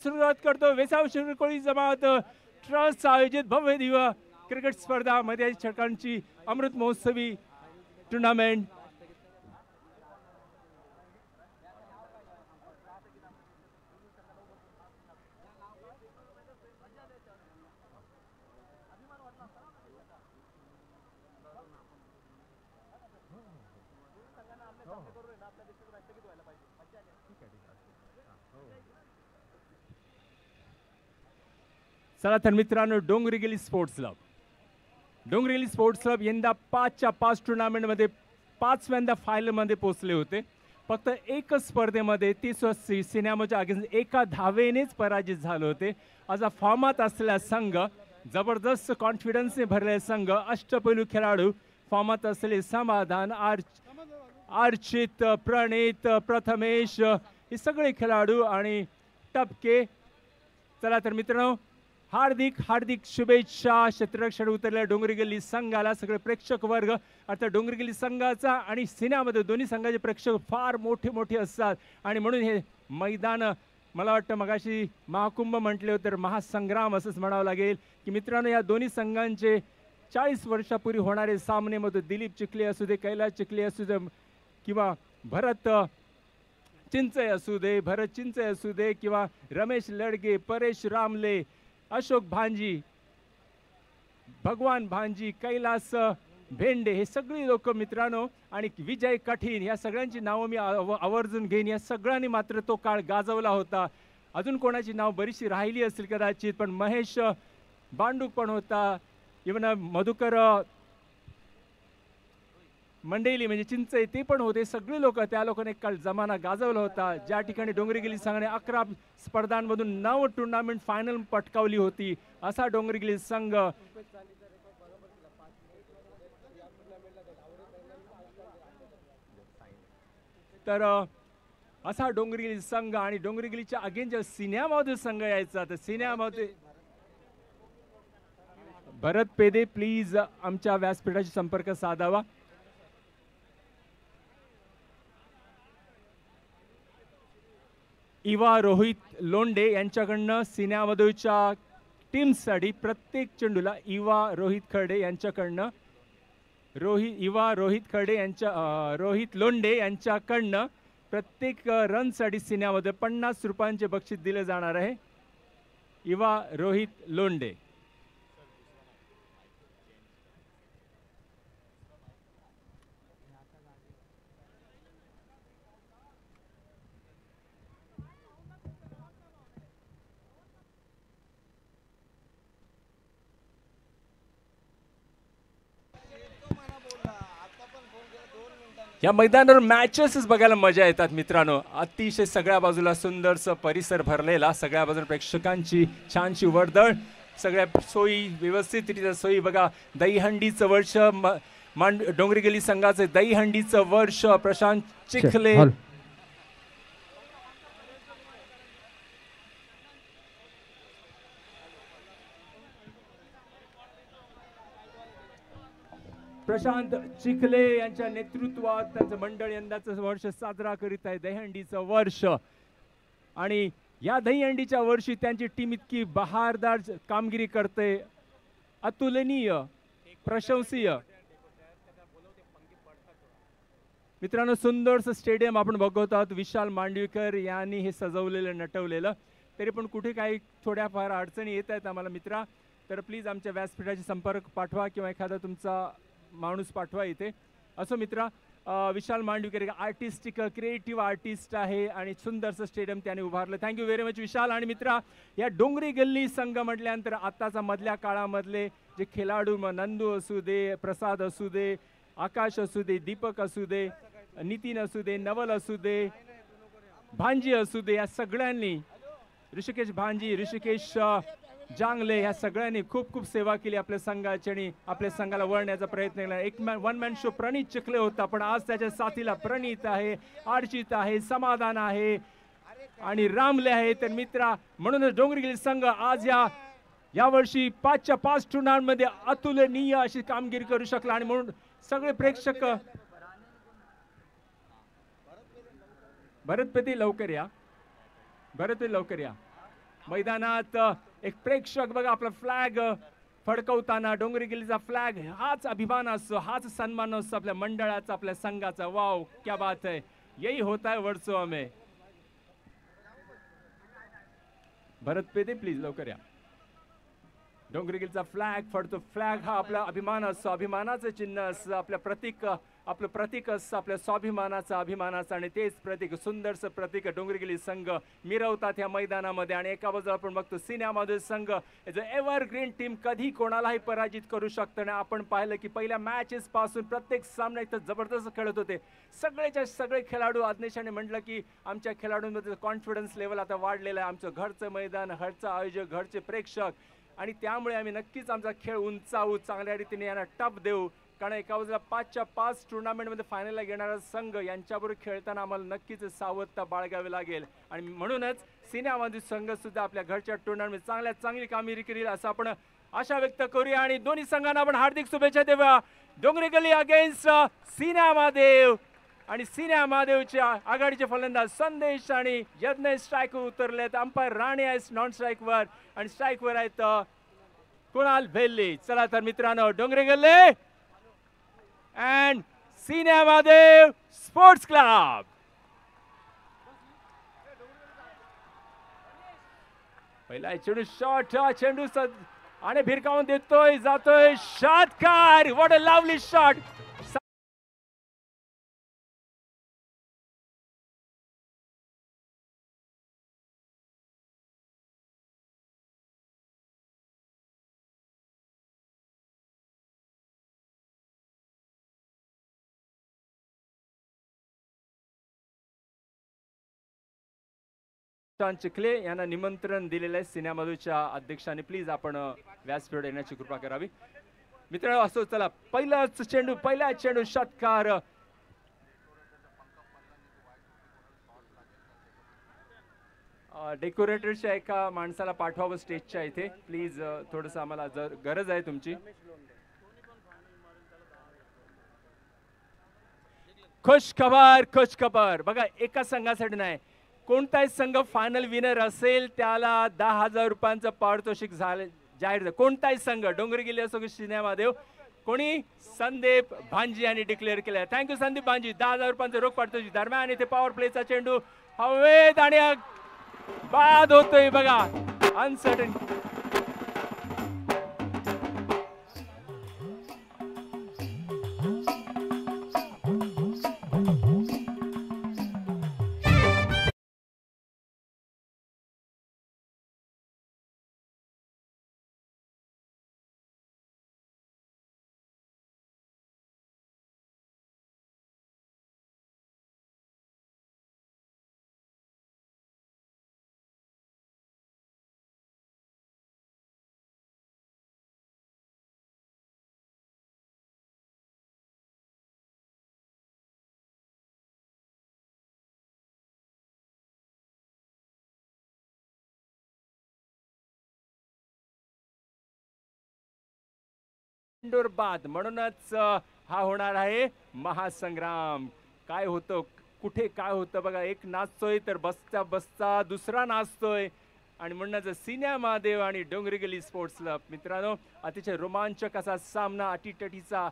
सुरुवात करतो. वेसाव शिरकोळी जमात ट्रस्ट आयोजित भव्य दिव्य क्रिकेट स्पर्धा मध्ये षटकांची अमृत महोत्सवी टुर्नामेंट. चला तर मित्रांनो, डोंगरीगिरी स्पोर्ट्स क्लब, डोंगरीगिरी स्पोर्ट्स क्लब यंदा 5च्या 5 टुर्नामेंटमध्ये 5व्यांदा फायनलमध्ये पोहोचले होते. फक्त एकच स्पर्धेमध्ये 30 सिनेमाच्या अगेन्स्ट एका धावेनेच पराजित झाले होते. असा फॉर्मात असलेला संघ, जबरदस्त कॉन्फिडन्सने भरलेला संघ, अष्टपैलू खेळाडू फॉर्मात असलेले समाधान, अर्चित, प्रणित, प्रथमेश हे सगळे खेळाडू आणि टपके. चला तर मित्रांनो, हार्दिक हार्दिक शुभेच्छा क्षेत्ररक्षण उतरलेल्या डोंगरीगिरी संघाला. सगळे प्रेक्षक वर्ग अर्थात डोंगरीगिरी संघाचा आणि सिन्यामध्ये दोन्ही संघाचे प्रेक्षक फार मोठे मोठे असतात आणि म्हणून हे मैदान मला वाटतं मगाशी महाकुंभ म्हटले होते तर महासंग्राम असंच म्हणावं लागेल. की मित्रांनो, या दोन्ही संघांचे 40 वर्षापूर्वी होणारे सामनेमध्ये दिलीप चिखले असू दे, कैलास चिखले असू दे किंवा भरत चिंचय असू दे, असू दे किंवा रमेश लडगे, परेश रामले, अशोक भांजी, भगवान भांजी, कैलास भेंडे हे सगळी लोक मित्रांनो आणि विजय कठीण या सगळ्यांची नावं मी आवर्जून घेईन. या सगळ्यांनी मात्र तो काळ गाजवला होता. अजून कोणाची नाव बरीचशी राहिली असतील कदाचित, पण महेश बांडूक पण होता, इवन मधुकर मंडेली म्हणजे चिंचई ते पण होते. सगळे लोक, त्या लोकांनी काल जमाना गाजवला होता. ज्या ठिकाणी डोंगरीगिरी संघाने 11 स्पर्धांमधून 9 टुर्नामेंट फायनल पटकावली होती, असा डोंगरीगिरी संघ तर असा डोंगरीगिरी संघ आणि डोंगरीगिरीच्या अगेनच्या सिन्यामध्ये संघ यायचा. तर सिन्यामध्ये भरत पेदे प्लीज आमच्या व्यासपीठाशी संपर्क साधावा. इवा रोहित लोंडे यांच्याकडनं सिन्यामधूच्या टीमसाठी प्रत्येक चेंडूला इवा रोहित खर्डे यांच्याकडनं रोहित लोंडे यांच्याकडनं प्रत्येक रनसाठी सिन्यामध्ये 50 रुपयांचे बक्षीस दिले जाणार आहे. इवा रोहित लोंडे. या मैदानावर मॅचेस बघायला मजा येतात मित्रांनो. अतिशय सगळ्या बाजूला सुंदरसं परिसर भरलेला, सगळ्या बाजूला प्रेक्षकांची छानशी वर्दळ, सगळ्या सोयी व्यवस्थितरित्या सोयी. बघा, दहीहंडीचं वर्ष, डोंगरीगिरी संघाचे दहीहंडीचं वर्ष, प्रशांत चिखले प्रशांत चिखले यांच्या नेतृत्वात त्यांचं मंडळ यंदाचं वर्ष साजरा करीत आहे, दहीहंडीचं वर्ष. आणि या दहीहंडीच्या वर्षी त्यांची टीम इतकी बहारदार कामगिरी करते, अतुलनीय, प्रशंसीय. मित्रांनो, सुंदरसं स्टेडियम आपण बघत आहोत. विशाल मांडवीकर यांनी हे सजवलेलं, नटवलेलं. तरी पण कुठे काही थोड्याफार अडचणी येत आहेत आम्हाला मित्रा, तर प्लीज आमच्या व्यासपीठाशी संपर्क पाठवा किंवा एखादा तुमचा माणूस पाठवा इथे. असं मित्रा, विशाल मांडवीकर एक आर्टिस्टिक क्रिएटिव्ह आर्टिस्ट आहे आणि सुंदरसं स्टेडियम त्याने उभारलं. थँक्यू व्हेरी मच विशाल. आणि मित्रा, या डोंगरीगिरी संघ म्हटल्यानंतर आताचा मधल्या काळामधले जे खेळाडू, नंदू असू दे, प्रसाद असू दे, आकाश असू दे, दीपक असू दे, नितीन असू दे, नवल असू दे, भांजी असू दे, या सगळ्यांनी, ऋषिकेश भांजी, ऋषिकेश जांगले, या सगळ्यांनी खूप खूप सेवा केली आपल्या संघाची आणि आपल्या संघाला वळण्याचा प्रयत्न केला. एक वन मॅन शो प्रणित चिखले होता, पण आज त्याच्या साथीला प्रणित आहे, अर्चित आहे, समाधान आहे आणि रामले आहे. तर मित्रा, म्हणूनच डोंगरीगिरी संघ आज या वर्षी 5च्या 5 टुर्नामेंटमध्ये अतुलनीय अशी कामगिरी करू शकला. आणि म्हणून सगळे प्रेक्षक, भरत पेते लवकर या, भरत लवकर या. मैदानात एक प्रेक्षक बघा आपला फ्लॅग फडकवताना, डोंगरी गिल्लीचा फ्लॅग, हाच अभिमान असतो, हाच सन्मान असतो आपल्या मंडळाचा, आपल्या संघाचा. वाव, क्या बात है, यही होता है वर्सोवा में. भरत पेदे प्लीज लवकर या. डोंगरी गिल्लीचा फ्लॅग फडतो. फ्लॅग हा आपला अभिमान असतो, अभिमानाचं चिन्ह असतं, आपलं प्रतीक असतं, आपल्या स्वाभिमानाचं, अभिमानाचं, आणि तेच प्रतीक, सुंदरसं प्रतीक डोंगरी गिल्ली संघ मिरवतात या मैदानामध्ये. आणि एका बाजूला आपण बघतो सिन्यामध्ये संघ एव्हरग्रीन टीम, कधी कोणालाही पराजित करू शकतं. आणि आपण पाहिलं की पहिल्या मॅचेस पासून प्रत्येक सामना इथं जबरदस्त खेळत होते सगळेच्या सगळे खेळाडू. आज्ञेशाने म्हटलं की आमच्या खेळाडूंमध्ये कॉन्फिडन्स लेवल आता वाढलेला आहे. आमचं घरचं मैदान, घरचं आयोजक, घरचे प्रेक्षक, आणि त्यामुळे आम्ही नक्कीच आमचा खेळ उंचावू, चांगल्या रीतीने यांना टप देऊ. कारण एका बाजूला 5च्या 5 टुर्नामेंटमध्ये फायनलला घेणारा संघ, यांच्याबरोबर खेळताना आम्हाला नक्कीच सावधता बाळगावी लागेल. आणि म्हणूनच सिन्यामध्ये संघ सुद्धा आपल्या घरच्या टुर्नामेंट चांगली कामगिरी करेल असं आपण आशा व्यक्त करूया. आणि दोन्ही संघांना आपण हार्दिक शुभेच्छा देऊया. डोंगरी गल्ली अगेन्स्ट सिन्या महादेव, आणि सिन्या महादेवच्या आघाडीचे फलंदाज संदेश आणि यज्ञेश स्ट्राईकवर उतरलेत. अंपायर राणे आहेत नॉन स्ट्राईकवर, आणि स्ट्राईकवर आहेत कुणाल भेल्ले. चला तर मित्रांनो, डोंगरी गल्ली and Sinya Mahadev Sports Club. पहिला चेंडू शॉट, चेंडू आणि भिरकावून देतोय, जातोय षटकार. What a lovely shot. Chikhale यांना निमंत्रण दिलेलं आहे सिन्यामधूच्या अध्यक्षाने. प्लीज आपण व्यासपीठावर येण्याची कृपा करावी. मित्रांनो, असो चला, पहिला चेंडू षटकार. डेकोरेटरच्या एका माणसाला पाठवावं स्टेजच्या इथे प्लीज. थोडंसं आम्हाला गरज आहे तुमची. खुश खबर बघा, एका संघासाठी नाही, कोणताही संघ फायनल विनर असेल त्याला 10,000 रुपयांचं पारितोषिक जाहीर. कोणताही संघ, डोंगरी गिल्ली असो की सिन्या महादेव, कोणी संदीप भांजी यांनी डिक्लेअर केलं. थँक्यू संदीप भांजी. 10,000 रुपयांचं रोख पारितोषिक. दरम्यान इथे पॉवर प्लेचा चेंडू हवेत आणि बाद होतोय बघा. अनसर्टन. इंडोर बाद, म्हणूनच हा होणार आहे महासंग्राम. काय होतं, कुठे काय होतं बघा. एक नाचतोय तर बसता बसता दुसरा नाचतोय. आणि म्हणूनच सिन्या महादेव आणि डोंगरी गल्ली स्पोर्ट्स क्लब. मित्रांनो, अतिशय रोमांचक असा सामना, अटीतटीचा.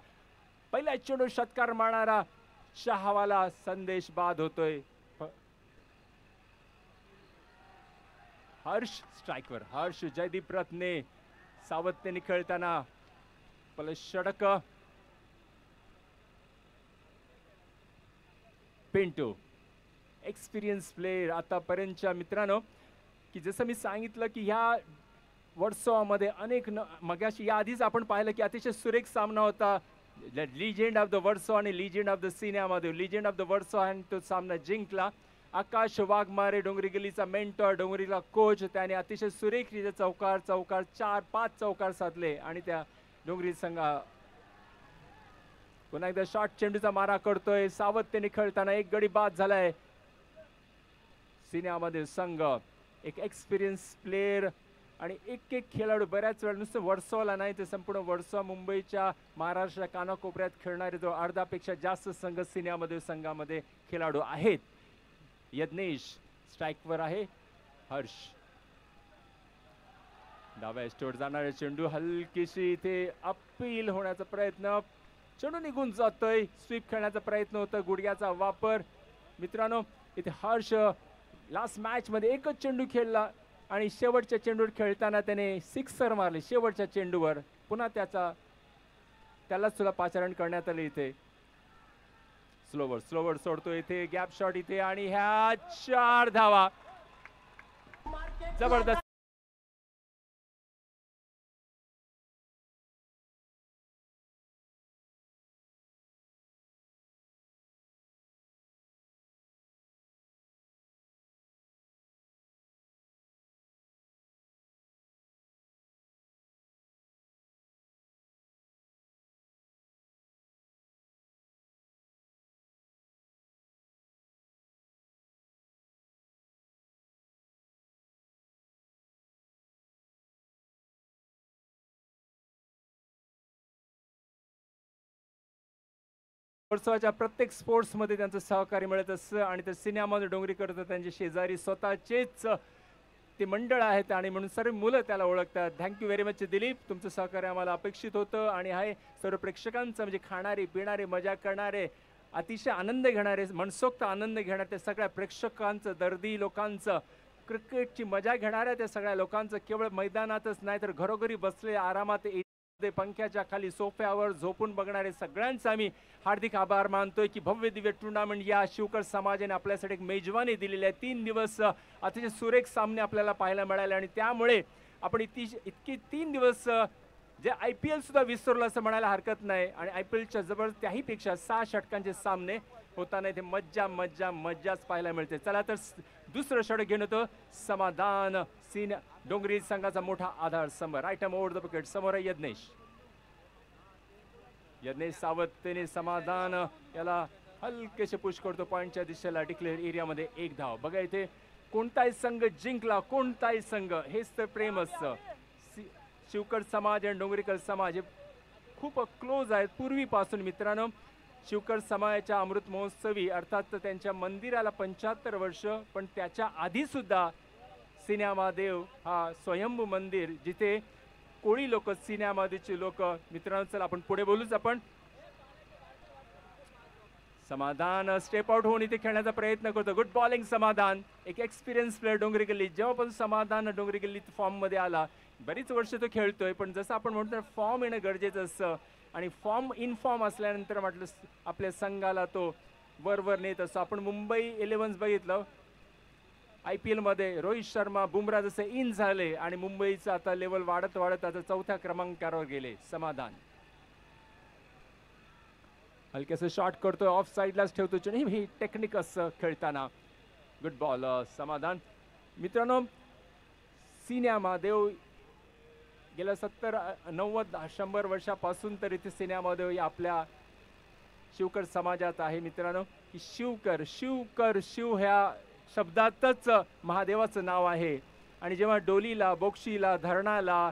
पहिला चेंडू षटकार मारणारा शहावाला संदेश बाद होतोय. हर्ष स्ट्राईकवर. हर्ष जयदीप रत्ने सावधतेने खेळताना षटक. पिंटू एक्सपिरियन्स प्लेयर आतापर्यंतच्या. मित्रांनो, की जसं मी सांगितलं की ह्या वर्सोवामध्ये अनेक मगाशी या आधीच आपण पाहिलं की अतिशय सुरेख सामना होता. लिजेंड ऑफ द वर्सो आणि लिजेंड ऑफ द सिन्यामध्ये. लिजेंड ऑफ द वर्सो आणि तो सामना जिंकला. आकाश वाघमारे, डोंगरी गल्लीचा मेंटॉर, डोंगरीला कोच, त्याने अतिशय सुरेखरीत्या चौकार 4-5 चौकार साधले. आणि त्या डोंगरी संघा पुन्हा एकदा शॉर्ट चेंडूचा मारा करतोय. सावधतेने खेळताना एक गडी बाद झालाय. सिन्यामध्ये संघ एक एक्सपिरियन्स प्लेयर आणि एक खेळाडू. बऱ्याच वेळा नुसतं वर्सोवाला नाही तर संपूर्ण वर्सोवा, मुंबईच्या, महाराष्ट्र कानाकोपऱ्यात खेळणारे जो अर्धापेक्षा जास्त संघ सिन्यामध्ये संघामध्ये खेळाडू आहेत. यज्ञेश स्ट्राईकवर आहे. हर्ष डाव्या एस्टोर जाणारे चेंडू हलकीशी इथे अपील होण्याचा प्रयत्न, चेंडू निघून जातोय. स्वीप खेळण्याचा प्रयत्न होता, गुडघ्याचा वापर. मित्रांनो इथे हर्ष लास्ट मॅच मध्ये एकच चेंडू खेळला आणि शेवटच्या चेंडूवर खेळताना त्याने सिक्सर मारले. शेवटच्या चेंडूवर पुन्हा त्यालाच तुला पाचारण करण्यात आले. इथे स्लोवर सोडतो, इथे गॅप शॉट इथे आणि ह्या 4 धावा. जबरदस्त. उत्सवाच्या प्रत्येक स्पोर्ट्समध्ये त्यांचं सहकार्य मिळत असतं आणि तर सिनेमामध्ये डोंगरी करतं त्यांचे शेजारी स्वतःचेच ते मंडळ आहेत आणि म्हणून सर्व मुलं त्याला ओळखतात. थँक्यू व्हेरी मच दिलीप, तुमचं सहकार्य आम्हाला अपेक्षित होतं आणि आहे सर्व प्रेक्षकांचं म्हणजे खाणारे पिणारे मजा करणारे अतिशय आनंद घेणारे मनसोक्त आनंद घेणारे त्या सगळ्या प्रेक्षकांचं, दर्दी लोकांचं, क्रिकेटची मजा घेणाऱ्या त्या सगळ्या लोकांचं, केवळ मैदानातच नाही तर घरोघरी बसले आरामात पंख्याच्या खाली सोफ्यावर झोपून बघणारे सगळ्यांचा आम्ही हार्दिक आभार मानतोय की भव्य दिव्य टुर्नामेंट या शिवकर समाजाने आपल्यासाठी एक मेजवानी दिलेली आहे. 3 दिवस अतिशय सुरेख सामने आपल्याला पाहायला मिळाले आणि त्यामुळे आपण इतकी 3 दिवस जे IPL सुद्धा विसरलं असं म्हणायला हरकत नाही आणि IPLच्या जवळ त्याहीपेक्षा 6 षटकांचे सामने होताना इथे मज्जाच पाहायला मिळते. चला तर दुसरं षटक घेऊन होतो समाधान डोंगरी संघाचा मोठा आधार स्तंभ. Right arm over the wicket. समोर यज्ञेश सावधतेने समाधान याला हलकेसे पुश करतो पॉइंटच्या दिशेला. डिक्लेअर एरियामध्ये 1 धाव. बघा इथे कोणताही संघ जिंकला, कोणताही संघ, हेच तर प्रेम असतं. शिवकर समाज आणि डोंगरीकर समाज हे खूप क्लोज आहेत पूर्वीपासून. मित्रांनो शिवकर समाजाच्या अमृत महोत्सवी अर्थात त्यांच्या मंदिराला 75 वर्ष, पण त्याच्या आधी सुद्धा सिनेमादेव हा स्वयंभू मंदिर जिथे कोळी लोक, सिनेमादेवचे लोक. मित्रांनो चला आपण पुढे बोलूच. आपण समाधान स्टेप आउट होऊन इथे खेळण्याचा प्रयत्न करतो. गुड बॉलिंग समाधान, एक एक्सपिरियन्स प्लेअर डोंगरी गल्ली. जेव्हापासून समाधान डोंगरी गल्लीत फॉर्म मध्ये आला, बरीच वर्ष तो खेळतोय, पण जसं आपण म्हणतो फॉर्म येणं गरजेचं असतं आणि फॉर्म इन फॉर्म असल्यानंतर म्हटलं आपल्या संघाला तो वर नेत असतो. आपण मुंबई 11 बघितलं IPL मध्ये, रोहित शर्मा बुमराह जसे इन झाले आणि मुंबईचं आता लेवल वाढत आता 4थ्या क्रमांकावर गेले. समाधान हलकेसं शॉट करतोय, ऑफ साईडलाच ठेवतो. ही टेक्निक असं खेळताना. गुड बॉल समाधान. मित्रांनो सिनेमादेव गेल्या 70, 90, 100 वर्षापासून तर इथे सिनेमादेव या आपल्या शिवकर समाजात आहे. मित्रांनो की शिव ह्या शब्दातच महादेवाचं नाव आहे आणि जेव्हा डोलीला, बोक्षीला, धरणाला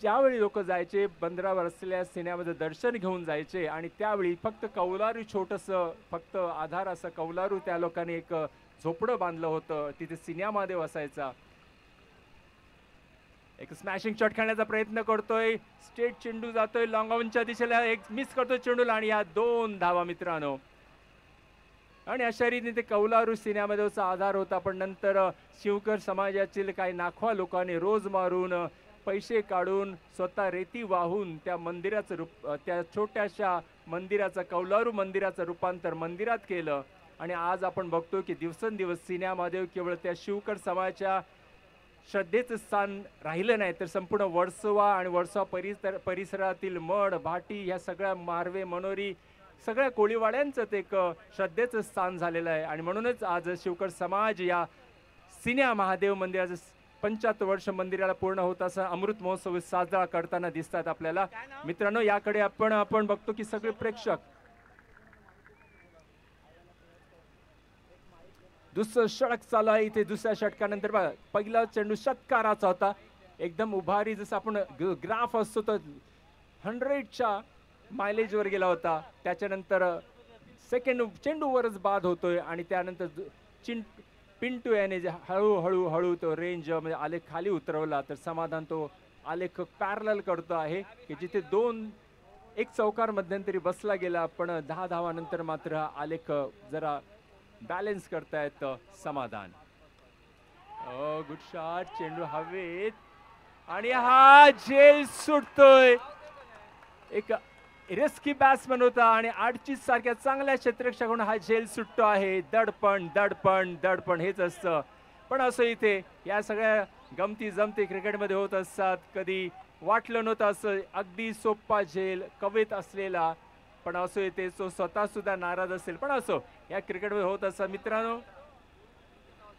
ज्यावेळी लोक जायचे बंदरावर असलेल्या सिनेमाचं दर्शन घेऊन जायचे आणि त्यावेळी फक्त कौलारू, छोटंसं फक्त आधार असं कौलारू त्या लोकांनी एक झोपडं बांधलं होतं, तिथे सिनेमादेव असायचा. एक स्मॅशिंग शॉट खेळण्याचा प्रयत्न करतोय, स्ट्रेट चेंडू जातोय लॉंग ऑनच्या दिशेला, एक मिस करतोय चेंडूला आणि या 2 धावा. मित्रांनो आणि अशा रीतीने ते कौलारू सिनेमादेवचा आधार होता, पण नंतर शिवकर समाजातील काही नाखवा लोकांनी रोज मारून पैसे काढून स्वतः रेती वाहून त्या मंदिराचं रूप, त्या छोट्याशा मंदिराचं, कौलारू मंदिराचं रूपांतर मंदिरात केलं आणि आज आपण बघतो की दिवसेंदिवस सिनेमादेव केवळ त्या शिवकर समाजाच्या श्रद्धेचं स्थान राहिलं नाही तर संपूर्ण वर्सोवा आणि वर्सोवा परिसरातील मड, भाटी ह्या सगळ्या मारवे, मनोरी सगळ्या कोळीवाड्यांचं ते एक श्रद्धेचं स्थान झालेलं आहे आणि म्हणूनच आज शिवकर समाज या सिन्या महादेव मंदिराचं 75 वर्ष मंदिराला पूर्ण होत असं अमृत महोत्सव साजरा करताना दिसतात आपल्याला. मित्रांनो याकडे आपण बघतो की सगळे प्रेक्षक. दुसरं षटक चालू आहे इथे. दुसऱ्या षटकानंतर बघा पहिला चेंडू षटकाराचा होता, एकदम उभारी जसं आपण ग्राफ असतो तर 100च्या मायलेजवर गेला होता. त्याच्यानंतर सेकंड चेंडूवरच बाद होतोय आणि त्यानंतर पिंटू याने जे हळूहळू हळू तो रेंज म्हणजे आलेख खाली उतरवला तर समाधान तो आलेख पॅरलल करतो आहे की जिथे एक चौकार मध्यंतरी बसला गेला पण 10 धावानंतर मात्र हा आलेख जरा बॅलन्स करतायत समाधान. गुड शॉट, चेंडू हवेत आणि हा झेल सुटतोय. एक रिस्की बॅट्समन होता आणि 38 सारख्या चांगल्या क्षेत्ररक्षकाकडून हा झेल सुटतो आहे. दडपण दडपण दडपण हेच असतं. पण असं इथे या सगळ्या गमती जमती क्रिकेटमध्ये होत असतात. कधी वाटलं नव्हतं असं अगदी सोप्पा झेल कवेत असलेला, पण असो इथे तो स्वतः सुद्धा नाराज असेल, पण असो या क्रिकेटमध्ये होत असं. मित्रांनो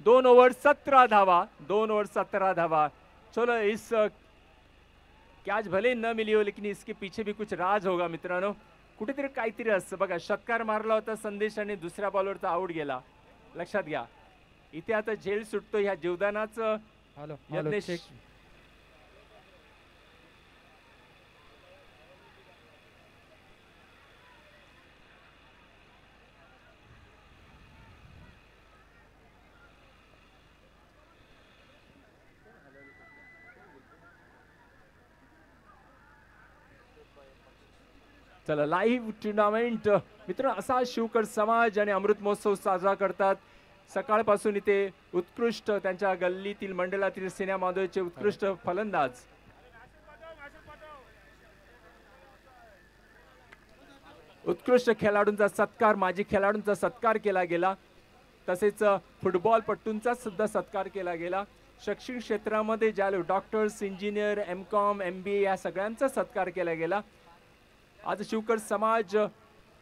2 ओव्हर 17 धावा, 2 ओव्हर 17 धावा. चलो इस कैच भले न मिली हो लेकिन इसके पीछे भी कुछ राज होगा मित्रांनो. कुठेतरी काहीतरी असतं बघा. षटकार मारला होता संदेश आणि दुसऱ्या बॉलवरचा आउट गेला. लक्षात घ्या इथे आता झेल सुटतो ह्या जीवदानाचं. यज्ञेश चला लाईव्ह टुर्नामेंट मित्रांनो असा शिवकर समाज आणि अमृत महोत्सव साजरा करतात. सकाळपासून इथे उत्कृष्ट त्यांच्या गल्लीतील मंडळातील सिन्या माधवचे उत्कृष्ट फलंदाज उत्कृष्ट खेळाडूंचा सत्कार माजी खेळाडूंचा सत्कार केला गेला. तसेच फुटबॉल पट्टूंचा सुद्धा सत्कार केला गेला. शैक्षणिक क्षेत्रामध्ये ज्या डॉक्टर्स इंजिनियर MCOM MBA या सगळ्यांचा सत्कार केला गेला. आज शिवकर समाज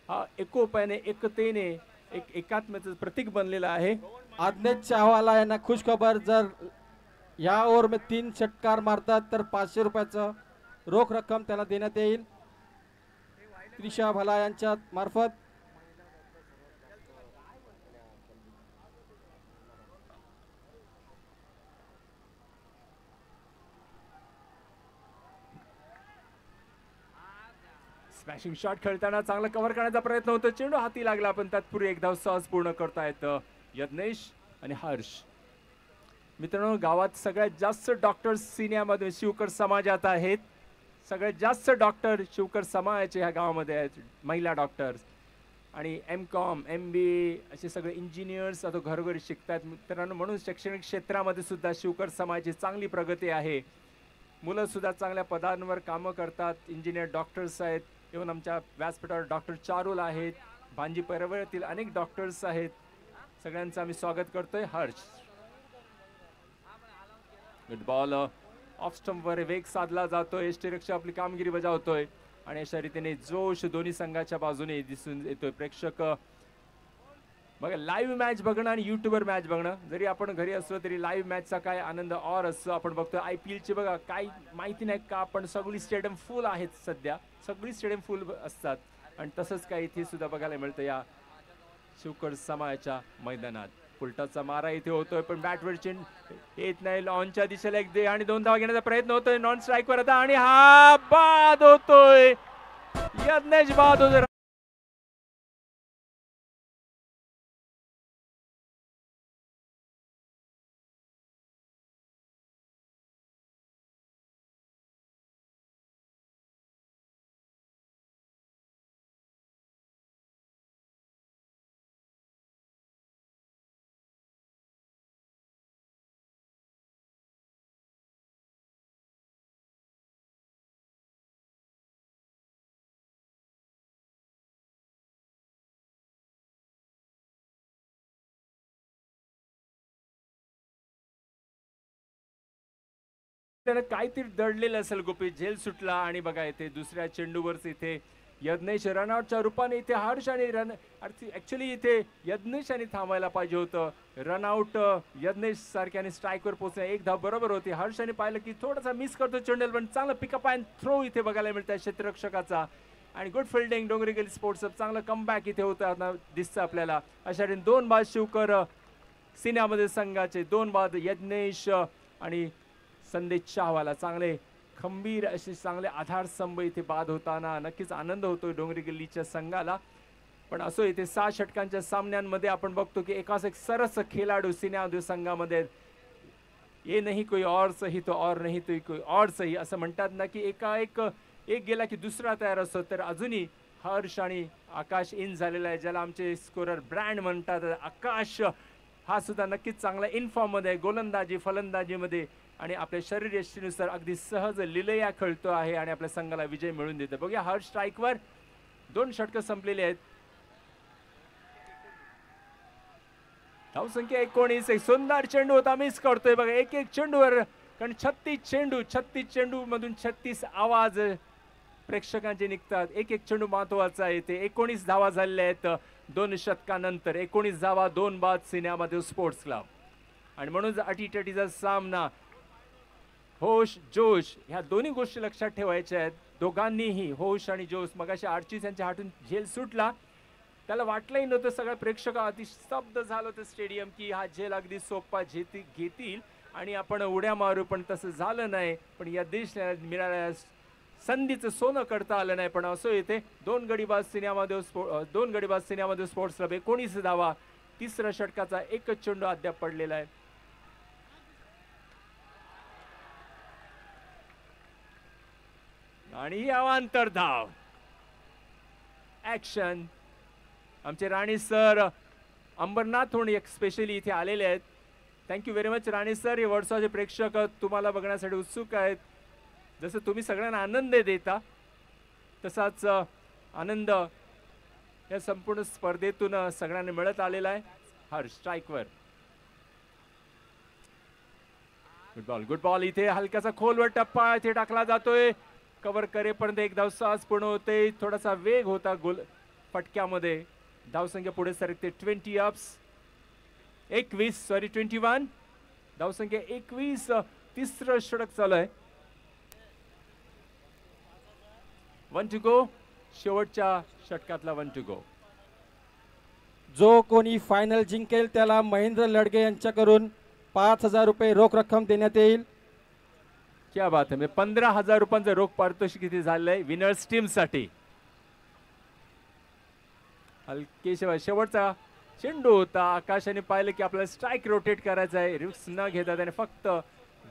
हा एकोप्याने एकतेने एक एकात्मतेचं प्रतीक बनलेला आहे. आज्ञेश चाहवाला यांना खुश खबर, जर या ओव्हर में 3 षटकार मारतात तर 500 रुपयाचं रोख रक्कम त्याला देण्यात येईल. त्रिशा भला यांच्या मार्फत. स्मॅशिंग शॉट खेळताना चांगला कव्हर करण्याचा प्रयत्न होतो. चेंडू हाती लागला पण तत्पूर्वी एक धाव सहज पूर्ण करतायत यज्ञेश आणि हर्ष. मित्रांनो गावात सगळ्यात जास्त डॉक्टर्स सिनियामध्ये शिवकर समाजात आहेत. सगळ्यात जास्त डॉक्टर शिवकर समाजाचे ह्या गावामध्ये आहेत. महिला डॉक्टर्स आणि MCOM MBA असे सगळे इंजिनियर्स आता घरोघरी शिकतात. मित्रांनो म्हणून शैक्षणिक क्षेत्रामध्ये सुद्धा शिवकर समाजाची चांगली प्रगती आहे. मुलं सुद्धा चांगल्या पदांवर कामं करतात. इंजिनियर डॉक्टर्स आहेत. इव्हन आमच्या व्यासपीठावर डॉक्टर चारुल आहेत. भांजी परिवारातील अनेक डॉक्टर्स आहेत. सगळ्यांचं आम्ही स्वागत करतोय. हर्ष गुड बॉल ऑफ स्टंपवर वेग साधला जातोय. यष्टीरक्षक आपली कामगिरी बजावतोय आणि अशा रीतीने जोश दोन्ही संघाच्या बाजूने दिसून येतोय. प्रेक्षक बघा लाईव्ह मॅच बघणं आणि युट्यूबवर मॅच बघणं, जरी आपण घरी असलो तरी लाईव्ह मॅचचा काय आनंद और असतो. आपण बघतो IPLची बघा काही माहिती नाही का, पण सगळी स्टेडियम फुल आहेत. सध्या सगळी स्टेडियम फुल असतात आणि तसंच काय इथे सुद्धा बघायला मिळतं या शिवकर समाजाच्या मैदानात. फुलटाचा मारा इथे होतोय पण बॅटवर चेंडू येत नाही. लॉनच्या दिशेला एक आणि 2 धावा घेण्याचा प्रयत्न होतोय. नॉन स्ट्राईकवर आता आणि हा बाद होतोय. यज्ञेश बाद होतोय. त्यानं काहीतरी दडलेलं असेल गोपी. झेल सुटला आणि बघा इथे दुसऱ्या चेंडूवरच इथे यज्ञेश रनआउटच्या रूपाने इथे हर्ष आणि ऍक्च्युली इथे यज्ञेश आणि थांबायला पाहिजे होतं. रनआउट यज्ञेश सारख्याने स्ट्राईकवर पोहोचणे. एक धाव बरोबर होती. हर्षाने पाहिलं की थोडासा मिस करतो चेंडू, पण चांगलं पिकअप अँड थ्रो इथे बघायला मिळतं क्षेत्ररक्षकाचा आणि गुड फिल्डिंग. डोंगरीगली स्पोर्ट्स चांगलं कमबॅक इथे होतं दिसतं आपल्याला. अशा 2 बाद शिवकर सिन्यामध्ये संघाचे 2 बाद यज्ञेश आणि संदेश चाहवाला चांगले खंबीर असे चांगले आधारस्तंभ इथे बाद होताना नक्कीच आनंद होतोय डोंगरी गल्लीच्या संघाला. पण असो, इथे 6 षटकांच्या सामन्यांमध्ये आपण बघतो की एकाच एक सरस खेळाडू सिन्या संघामध्ये, ये नहीं कोई और सही तो और नहीं तो कोई और सही असं म्हणतात ना, की एक गेला की दुसरा तयार असतो. तर अजूनही हर्ष आणि आकाश इन झालेला आहे, ज्याला आमचे स्कोरर ब्रँड म्हणतात. आकाश हा सुद्धा नक्कीच चांगला इन फॉर्म मध्ये आहे, गोलंदाजी फलंदाजीमध्ये, आणि आपल्या शरीरयष्टीनुसार अगदी सहज लिलया खेळतो आहे आणि आपल्या संघाला विजय मिळवून देतो. बघूया, हर्ष स्ट्राईकवर 2 षटकं संपलेली आहेत. धावसंख्या 19. एक सुंदर चेंडू होता, मिस करतोय बघा. एक चेंडूवर, कारण 36 चेंडू मधून 36 आवाज प्रेक्षकांचे निघतात. एक चेंडू महत्वाचा आहे. ते 19 धावा झालेल्या आहेत 2 षटकानंतर. 19 धावा 2 बाद सिन्यामध्ये स्पोर्ट्स क्लब. आणि म्हणून अटीतटीचा सामना, होश जोश ह्या दोन्ही गोष्टी लक्षात ठेवायच्या आहेत. दोघांनीही होश आणि जोश. मगाशी आर्चीस यांच्या हातून झेल सुटला, त्याला वाटलंही नव्हतं. सगळ्या प्रेक्षक अतिस्तब्ध झालं होतं स्टेडियम, की हा झेल अगदी सोपा घेतील आणि आपण उड्या मारू, पण तसं झालं नाही. पण या देशाला मिळालेल्या संधीचं सोनं करता आलं नाही. पण असो, येथे 2 गडीबाज सिन्यामध्ये स्पोर्ट्स क्लब 19 धावा. तिसऱ्या षटकाचा एकच चेंडू अद्याप पडलेला आहे. आणि अवांतर धाव. ऍक्शन. आमचे राणे सर अंबरनाथहून स्पेशली इथे आलेले आहेत. Thank you very much Rane sir. हे वर्षाचे प्रेक्षक तुम्हाला बघण्यासाठी उत्सुक आहेत. जसं तुम्ही सगळ्यांना आनंद देता, तसाच आनंद या संपूर्ण स्पर्धेतून सगळ्यांना मिळत आलेला आहे. हर्ष स्ट्राईकवर. Good ball. इथे हलकासा खोलवर टप्पा इथे टाकला जातोय. कव्हर करेपर्यंत एक धाव सहज पूर्ण होते. थोडासा वेग होता गोल फटक्यामध्ये. धावसंख्या पुढे सरकते. 21. धावसंख्या 21. तिसरं षटक चालू आहे. 1 to go. शेवटच्या षटकातला 1 to go. जो कोणी फायनल जिंकेल त्याला महेंद्र लडगे यांच्याकडून 5,000 रुपये रोख रक्कम देण्यात येईल. क्या बात आहे. 15,000 रुपयांचं रोख पारितोषिक किती झालंय विनर्स टीम साठी. हलकेशिवाय शेवटचा चेंडू होता. आकाशाने पाहिलं की आपल्याला स्ट्राईक रोटेट करायचा आहे. रिस्क न घेता त्याने फक्त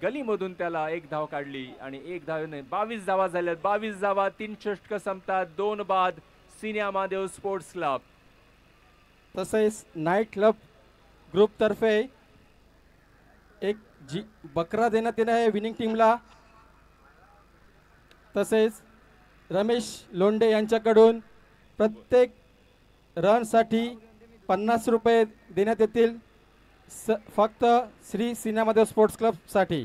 गलीमधून त्याला 1 धाव काढली आणि 1 धावेने 22 धावा झाल्या. 22 धावा, 3 षटकं संपतात. 2 बाद सिन्या महादेव स्पोर्ट्स क्लब. तसेच नाईट क्लब ग्रुप तर्फे एक बकरा देण्यात येणार आहे विनिंग टीमला. तसेच रमेश लोंढे यांच्याकडून प्रत्येक रन साठी 50 रुपये देण्यात येतील, फक्त श्री सिन्या महादेव स्पोर्ट्स क्लब साठी.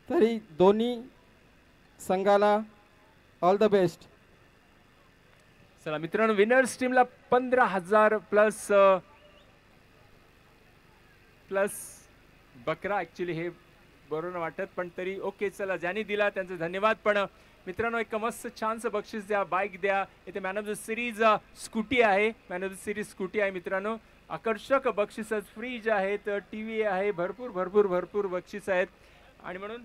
तरी दोन्ही संघाला ऑल द बेस्ट. चला मित्रांनो, विनर्स टीमला 15,000 प्लस बकरा. ऍक्च्युली हे बरोबर वाटत, पण तरी ओके. चला, ज्यांनी दिला त्यांचे धन्यवाद. पण मित्रांनो, एक मस्त छानसं बक्षीस द्या, बाईक द्या. इथे man of the series scooty आहे. Man of the series scooty आहे मित्रांनो. आकर्षक बक्षीस, फ्रीज आहेत, टीव्ही आहे, भरपूर बक्षीस आहेत. आणि म्हणून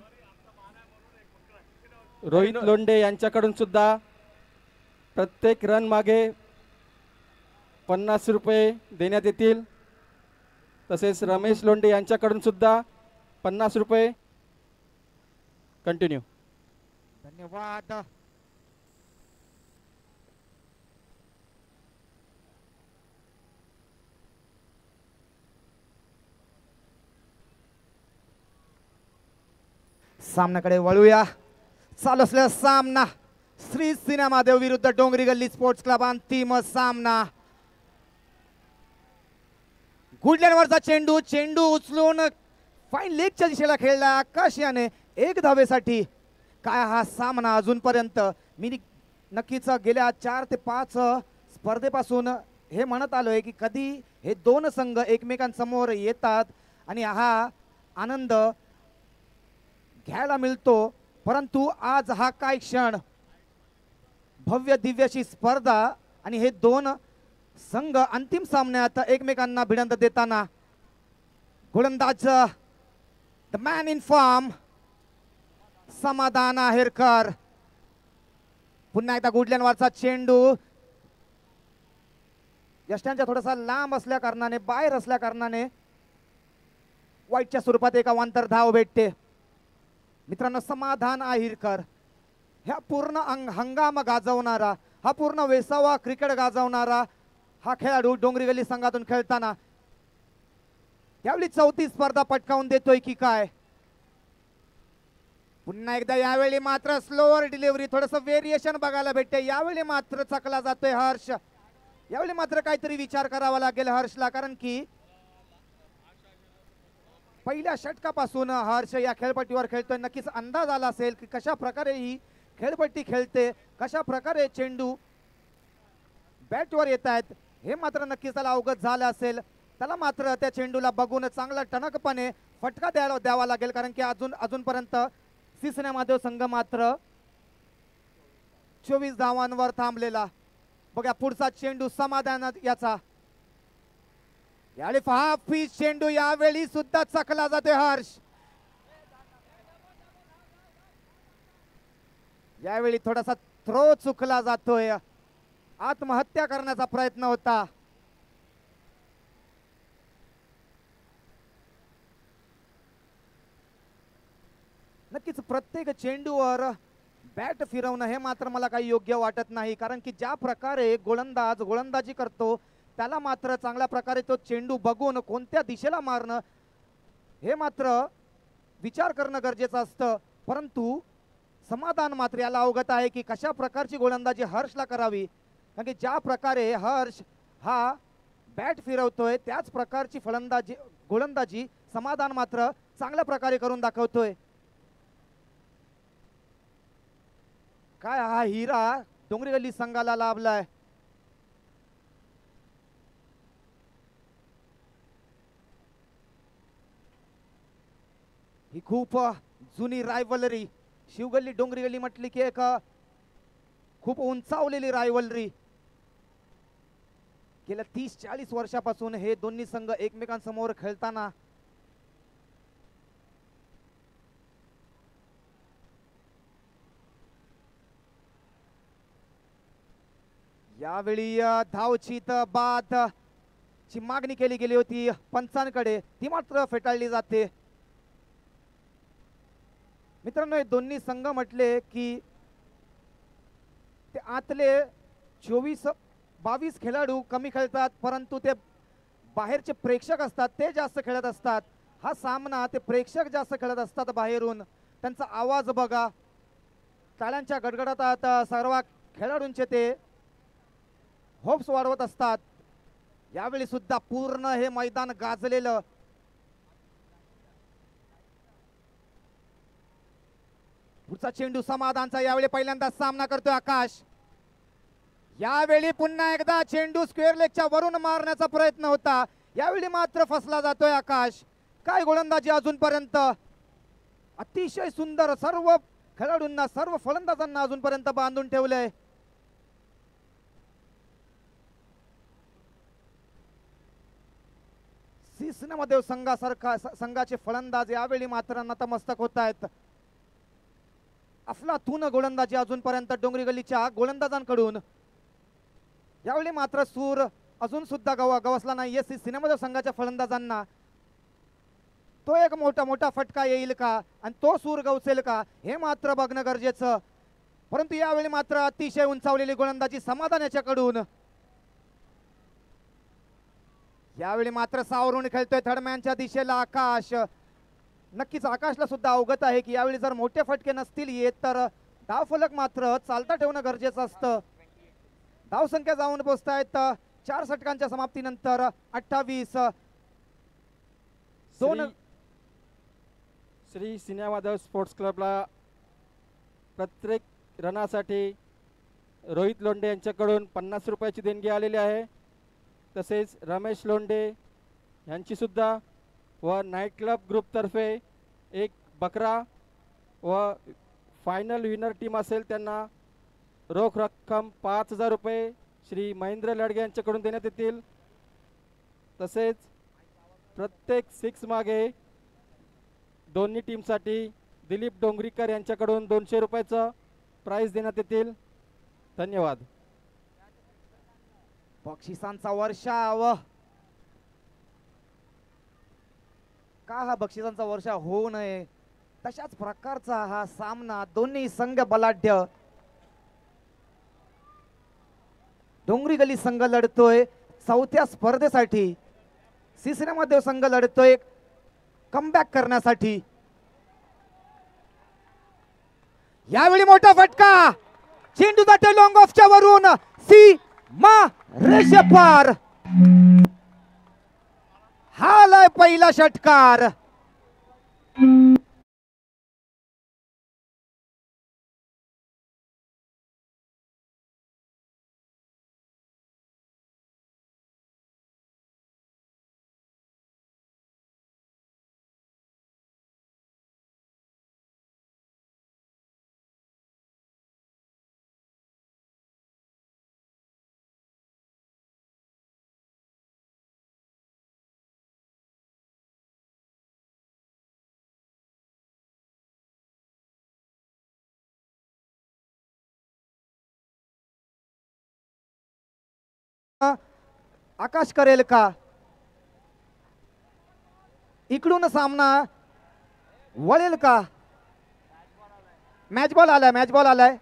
रोहित लोंढे यांच्याकडून सुद्धा प्रत्येक रन मागे 50 रुपये देण्यात येतील. तसेच रमेश लोंढे यांच्याकडून सुद्धा 50 रुपये. कंटिन्यू. धन्यवाद. सामन्याकडे वळूया. चालू असलेला सामना श्री सिन्या महादेव विरुद्ध डोंगरी गल्ली स्पोर्ट्स क्लब. अंतिम सामना. गुडलँडवरचा चेंडू उचलून फाईन लेगच्या दिशेला खेळला आकाश याने 1 धावेसाठी. काय हा सामना अजूनपर्यंत मी नक्कीच गेल्या 4 ते 5 स्पर्धेपासून हे म्हणत आलोय की कधी हे 2 संघ एकमेकांसमोर येतात आणि हा आनंद घ्यायला मिळतो. परंतु आज हा काय क्षण, भव्य दिव्यशी स्पर्धा आणि हे 2 संघ अंतिम सामन्यात एकमेकांना भिडंत देताना. गोलंदाज द मॅन इन फॉर्म समाधान आहेरकर. पुन्हा एकदा गुडल्यांवरचा चेंडू यष्ट्यांच्या थोडासा लांब असल्या कारणाने बाहेर असल्या कारणाने वाईटच्या स्वरूपात एक अवांतर धाव भेटते. मित्रांनो, समाधान आहिरकर ह्या पूर्ण हंगाम गाजवणारा, हा पूर्ण वेसावा क्रिकेट गाजवणारा हा खेळाडू डोंगरी गल्ली संघातून खेळताना त्यावेळी 34 स्पर्धा पटकावून देतोय की काय. पुन्हा एकदा यावेळी मात्र स्लोअर डिलिव्हरी, थोडस व्हेरिएशन बघायला भेटते. यावेळी मात्र चकला जातोय हर्ष. यावेळी मात्र काहीतरी विचार करावा लागेल हर्षला, कारण की पहिल्या षटकापासून हर्ष या खेळपट्टीवर खेळतोय. नक्कीच अंदाज आला असेल की कशा प्रकारे ही खेळपट्टी खेळते, कशा प्रकारे चेंडू बॅटवर येत आहेत, हे मात्र नक्कीच त्याला अवगत झालं असेल. त्याला मात्र त्या चेंडूला बघून चांगला टणकपणे फटका द्यावा लागेल, कारण की अजूनपर्यंत सिसना महादेव संघ मात्र 24 धावांवर थांबलेला. बघा पुढचा चेंडू समाधान याचा. यावेळी हाफ पिच चेंडू यावेळी सुद्धा चकला जातोय हर्ष. यावेळी थोडासा थ्रो चुकला जातोय. आत्महत्या करण्याचा प्रयत्न होता. नक्कीच प्रत्येक चेंडूवर बॅट फिरवणं हे मात्र मला काही योग्य वाटत नाही, कारण की ज्या प्रकारे गोलंदाज गोलंदाजी करतो त्याला मात्र चांगल्या प्रकारे तो चेंडू बघून कोणत्या दिशेला मारणं हे मात्र विचार करणं गरजेचं असतं. परंतु समाधान मात्र याला अवगत आहे की कशा प्रकारची गोलंदाजी हर्षला करावी, कारण की ज्या प्रकारे हर्ष हा बॅट फिरवतोय त्याच प्रकारची गोलंदाजी समाधान मात्र चांगल्या प्रकारे करून दाखवतोय. काय हा हिरा डोंगरी गल्ली संघाला लाभलाय. ही खूप जुनी रायव्हलरी, शिवगल्ली डोंगरी गल्ली म्हटली की एक खूप उंचावलेली रायव्हलरी. गेल्या 30-40 वर्षापासून हे दोन्ही संघ एकमेकांसमोर खेळताना यावेळी धावचीत बाद ची मागणी केली गेली होती पंचांकडे, ती मात्र फेटाळली जाते. मित्रांनो, हे दोन्ही संघ म्हटले की ते आतले 24-22 खेळाडू कमी खेळतात, परंतु ते बाहेरचे प्रेक्षक असतात ते जास्त खेळत असतात. हा सामना ते प्रेक्षक जास्त खेळत असतात बाहेरून. त्यांचा आवाज बघा, टाळ्यांच्या गडगडाटात सर्व खेळाडूंचे ते होप्स वाढवत असतात. यावेळी सुद्धा पूर्ण हे मैदान गाजलेलं. पुढचा चेंडू समाधानचा. यावेळी पहिल्यांदा सामना करतोय आकाश. यावेळी पुन्हा एकदा चेंडू स्क्वेअर लेगच्या वरून मारण्याचा प्रयत्न होता, यावेळी मात्र फसला जातोय आकाश. काय गोलंदाजी अजूनपर्यंत, अतिशय सुंदर. सर्व खेळाडूंना, सर्व फलंदाजांना अजूनपर्यंत बांधून ठेवलंय. सिसनामदेव संघाचे फलंदाज यावेळी मात्र नतमस्तक होत आहेत. अफलातून गोलंदाजी अजूनपर्यंत डोंगरी गल्लीच्या गोलंदाजांकडून. यावेळी मात्र सूर अजून सुद्धा गवसला नाहीये सिसनामदेव संघाच्या फलंदाजांना. तो एक मोठा फटका येईल का आणि तो सूर गवसेल का हे मात्र बघणं गरजेचं. परंतु यावेळी मात्र अतिशय उंचावलेली गोलंदाजी समाधान याच्याकडून. यावेळी मात्र सावरून खेळतोय थर्डमॅनच्या दिशेला आकाश. नक्कीच आकाशला सुद्धा अवगत आहे की यावेळी जर मोठे फटके नसतील येत तर धावफलक मात्र चालता ठेवणं गरजेचं असतं. धावसंख्या जाऊन पोहोचतायत 4 षटकांच्या समाप्तीनंतर 28. श्री सिनेमाधव स्पोर्ट्स क्लबला प्रत्येक रनासाठी रोहित लोंढे यांच्याकडून 50 रुपयाची देणगी आलेली आहे. तसेच रमेश लोंढे यांची सुद्धा व नाईट क्लब ग्रुपतर्फे एक बकरा व फायनल विनर टीम असेल त्यांना रोख रक्कम 5000 रुपये श्री महेंद्र लडगे यांच्याकडून देण्यात येतील. तसेच प्रत्येक 6 मागे दोन्ही टीमसाठी दिलीप डोंगरीकर यांच्याकडून 200 रुपयाचं प्राईज देण्यात येतील. धन्यवाद. बक्षिसांचा वर्षाव. का हा बक्षिसांचा वर्षा होऊ नये तशाच प्रकारचा हा सामना. दोन्ही संघ बलाढ्य. डोंगरी गली संघ लढतोय चौथ्या स्पर्धेसाठी. सिसिना महादेव संघ लढतोय कमबॅक करण्यासाठी. यावेळी मोठा फटका. चेंडू जाते लॉंग ऑफच्या वरून. सीमा रेषेपार. हा लय पहिला षटकार. आकाश करेल का? इकडून सामना वळेल का? मॅच बॉल आलाय, मॅच बॉल आलाय.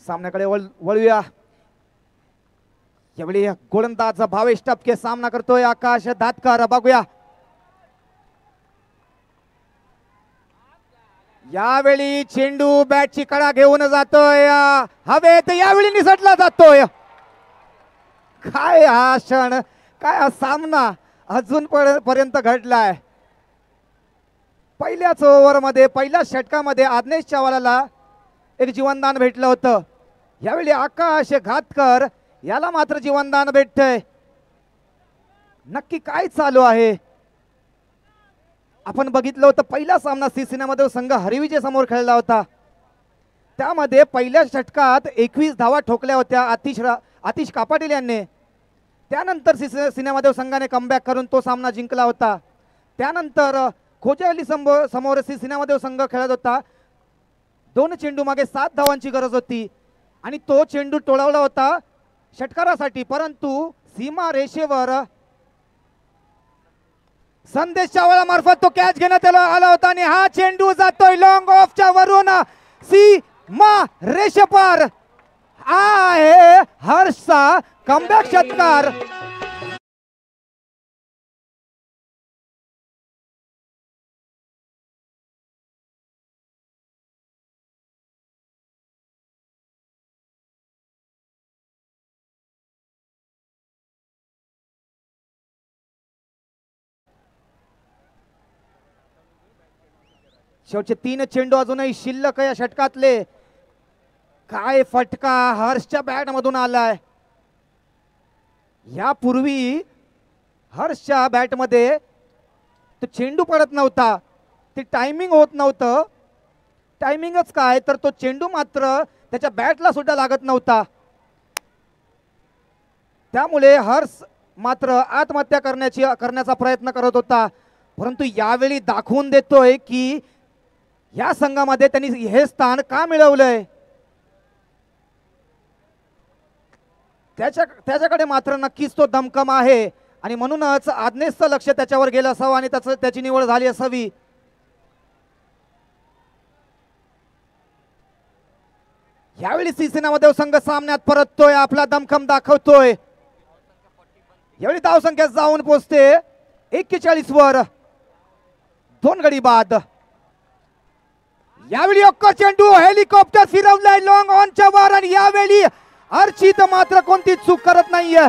सामन्याकडे वळूया. यावेळी गोलंदाज भावेश टपके सामना करतोय आकाश दातकर. बघूया यावेळी चेंडू बॅटची कडा घेऊन जातोय हवेत. यावेळी निसटला जातोय. काय हा क्षण, काय हा सामना अजून पर्यंत घडलाय. पहिल्याच ओव्हर मध्ये पहिल्या षटकामध्ये आज्ञेश चव्हाणाला एक जीवनदान भेटलं होतं. यावेळी आकाश घातकर याला मात्र जीवनदान भेटतंय. नक्की काय चालू आहे? आपण बघितलं होतं पहिला सामना सिसिनामध्ये संघ हरिविजय समोर खेळला होता. त्यामध्ये पहिल्या षटकात 21 धावा ठोकल्या होत्या आतिश कापाटील यांनी. त्यानंतर सिनेमादेव संघाने कमबॅक करून तो सामना जिंकला होता. त्यानंतर खोजावली समोर सिनेमादेव संघ खेळत होता. 2 चेंडू मागे 7 धावांची गरज होती आणि तो चेंडू टोळवला होता षटकारासाठी. परंतु सीमा रेषेवर संदेश चावला मार्फत तो कॅच घेण्यात आला होता आणि हा चेंडू जातोय लॉंग ऑफच्या वरून सीमा रेषेपार. आहे हर्षचा कमबॅक षटकार. शेवटचे 3 चेंडू अजूनही शिल्लक या षटकातले. काय फटका हर्षच्या बॅट मधून आलाय. यापूर्वी हर्षच्या बॅट मध्ये तो चेंडू पडत नव्हता. ते टायमिंग होत नव्हतं. टायमिंगच काय तर तो चेंडू मात्र त्याच्या बॅटला सुद्धा लागत नव्हता. त्यामुळे हर्ष मात्र आत्महत्या करण्याचा प्रयत्न करत होता. परंतु यावेळी दाखवून देतोय की या संघामध्ये त्यांनी हे स्थान का मिळवलंय. त्याच्याकडे मात्र नक्कीच तो दमकम आहे आणि म्हणूनच आज्ञेशचं लक्ष त्याच्यावर गेलं असावं आणि त्याची निवड झाली असावी. यावेळी सिसिनामध्ये संघ सामन्यात परततोय, आपला दमखम दाखवतोय. यावेळी धावसंख्या जाऊन पोहोचते 41 वर. 2 गडी बाद. यावेळी अक्का चेंडू हेलिकॉप्टर फिरवलाय लॉंग ऑनच्या वर आणि यावेळी अर्चित मात्र कोणतीच चूक करत नाहीये.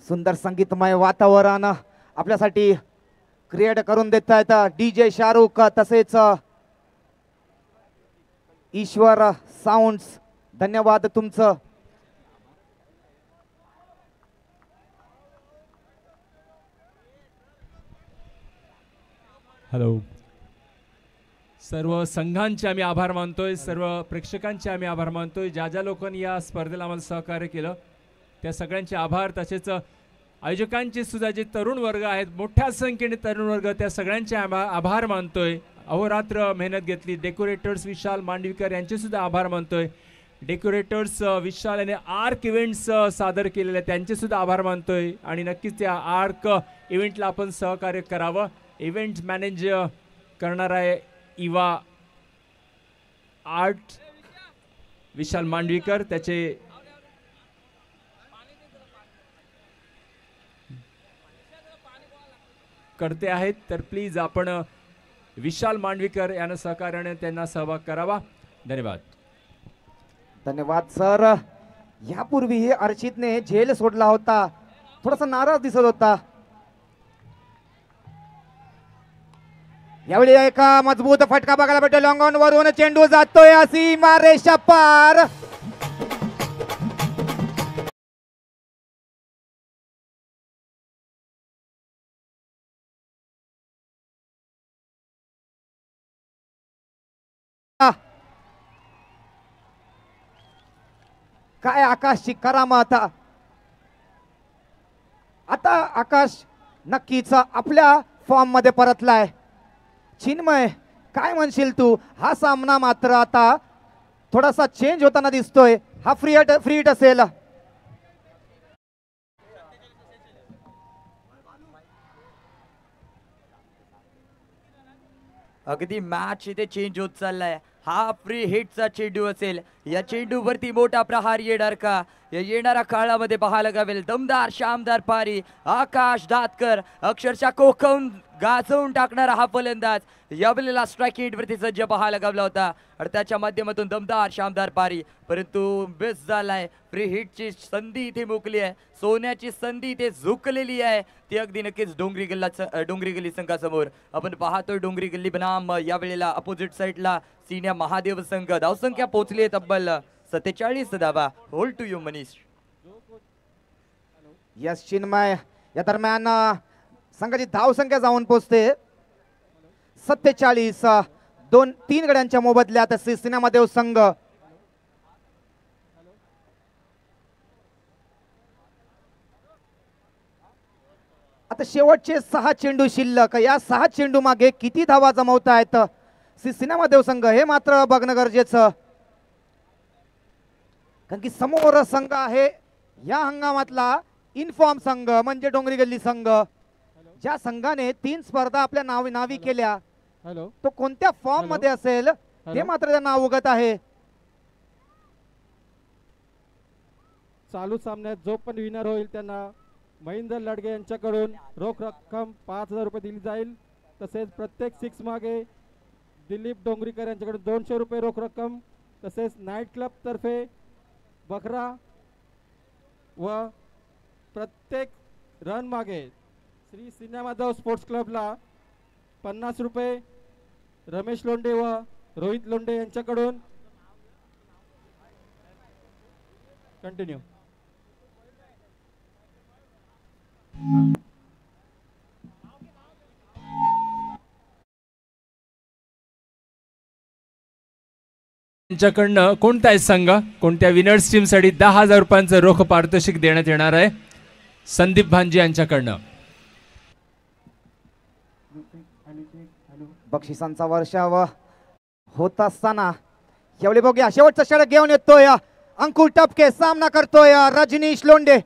सुंदर संगीतमय वातावरण आपल्यासाठी क्रिएट करून देत आहेत DJ शाहरुख तसेच ईश्वर साऊंड्स. धन्यवाद तुमचं. हॅलो. सर्व संघांचे आम्ही आभार मानतोय, सर्व प्रेक्षकांचे आम्ही आभार मानतोय, ज्या ज्या लोकांनी या स्पर्धेला आम्हाला सहकार्य केलं त्या सगळ्यांचे आभार. तसेच आयोजकांचे सुद्धा जे तरुण वर्ग आहेत, मोठ्या संख्येने तरुण वर्ग, त्या सगळ्यांचे आभार मानतोय. अहोरात्र मेहनत घेतली. डेकोरेटर्स विशाल मांडवीकर यांचे सुद्धा आभार मानतोय. डेकोरेटर्स विशाल आणि आर्क इव्हेंट्स सादर केलेले त्यांचे सुद्धा आभार मानतोय. आणि नक्कीच त्या आर्क इव्हेंटला आपण सहकार्य करावं. इव्हेंट मॅनेज करणार आहे इवा आर्ट विशाल मांडवीकर, त्याचे करते आहेत. तर प्लीज आपण विशाल मांडवीकर यांना सहकार्याने त्यांना सहभाग करावा. धन्यवाद. धन्यवाद सर. यापूर्वी अर्चितने झेल सोडला होता, थोडासा नाराज दिसत होता. यावेळी एका मजबूत फटका बघायला भेटतो. लॉंग ऑन वरून चेंडू जातोय सीमा रेषा पार. काय आकाशची करामत. आता आकाश नक्कीच आपल्या फॉर्म मध्ये परतलाय. चिन्मय काय म्हणशील तू? हा सामना मात्र आता थोडासा चेंज होताना दिसतोय. हा फ्री हिट असेल. अगदी मॅच इथे चेंज होत चाललाय. हा फ्री हिटचा चेंडू असेल. या चेंडूवरती मोठा प्रहार येणार का? या येणाऱ्या काळामध्ये पाहायला गावेल. दमदार शामदार पारी. आकाश दातकर अक्षरशः कोकण गाजवून टाकणारा हा फलंदाज यावेळेला स्ट्राईक हिटवरती सज्ज पाहायला गावला होता आणि त्याच्या माध्यमातून दमदार शामदार पारी. परंतु बेस झालाय. फ्री हिटची संधी इथे मुकली आहे. सोन्याची संधी इथे झुकलेली आहे. ती अगदी नक्कीच डोंगरी गल्ली संघासमोर. आपण पाहतोय डोंगरी गल्ली बनाम यावेळेला अपोजिट साइडला सिन्या महादेव संघ. धावसंख्या पोहोचली आहे तब्बल 47 धावा. Hold to you Manish. Yes Chinmay. या दरम्यान संघाची धावसंख्या जाऊन पोहोचते 47. 2-3 गड्यांच्या मोबदल्यात सिनेमादेव संघ. आता शेवटचे 6 चेंडू शिल्लक. या 6 चेंडू मागे किती धावा जमवतायत सिनेमादेव संघ हे मात्र बघणं गरजेचं. कारण की समोर संघ आहे या हंगामातला इनफॉर्म संघ म्हणजे डोंगरी गल्ली संघ. ज्या संघाने 3 स्पर्धा आपल्या नावी केल्या, तो कोणत्या फॉर्म मध्ये असेल ते मात्र त्यांना अवगत आहे. चालू सामन्यात जो पण विनर होईल त्यांना महेंद्र लडगे यांच्याकडून रोख रक्कम 5000 रुपये दिली जाईल. तसेच प्रत्येक 6 मागे दिलीप डोंगरीकर यांच्याकडून 200 रुपये रोख रक्कम. तसेच नाईट क्लब तर्फे बकरा व प्रत्येक रन मागे श्री सिनेमादेव स्पोर्ट्स क्लबला 50 रुपये. रमेश लोंढे व रोहित लोंढे यांच्याकडून. कंटिन्यू. त्यांच्याकडनं कोणताही संघ कोणत्या विनर्स टीम साठी 10,000 रुपयांचं रोख पारितोषिक देण्यात येणार आहे. संदीप भांजी यांच्याकडनं. बक्षिसांचा वर्षाव होत असताना यावेळी बघूया शेवटचा षटक घेऊन येतोय अंकुर टपके. सामना करतोय रजनीश लोंढे.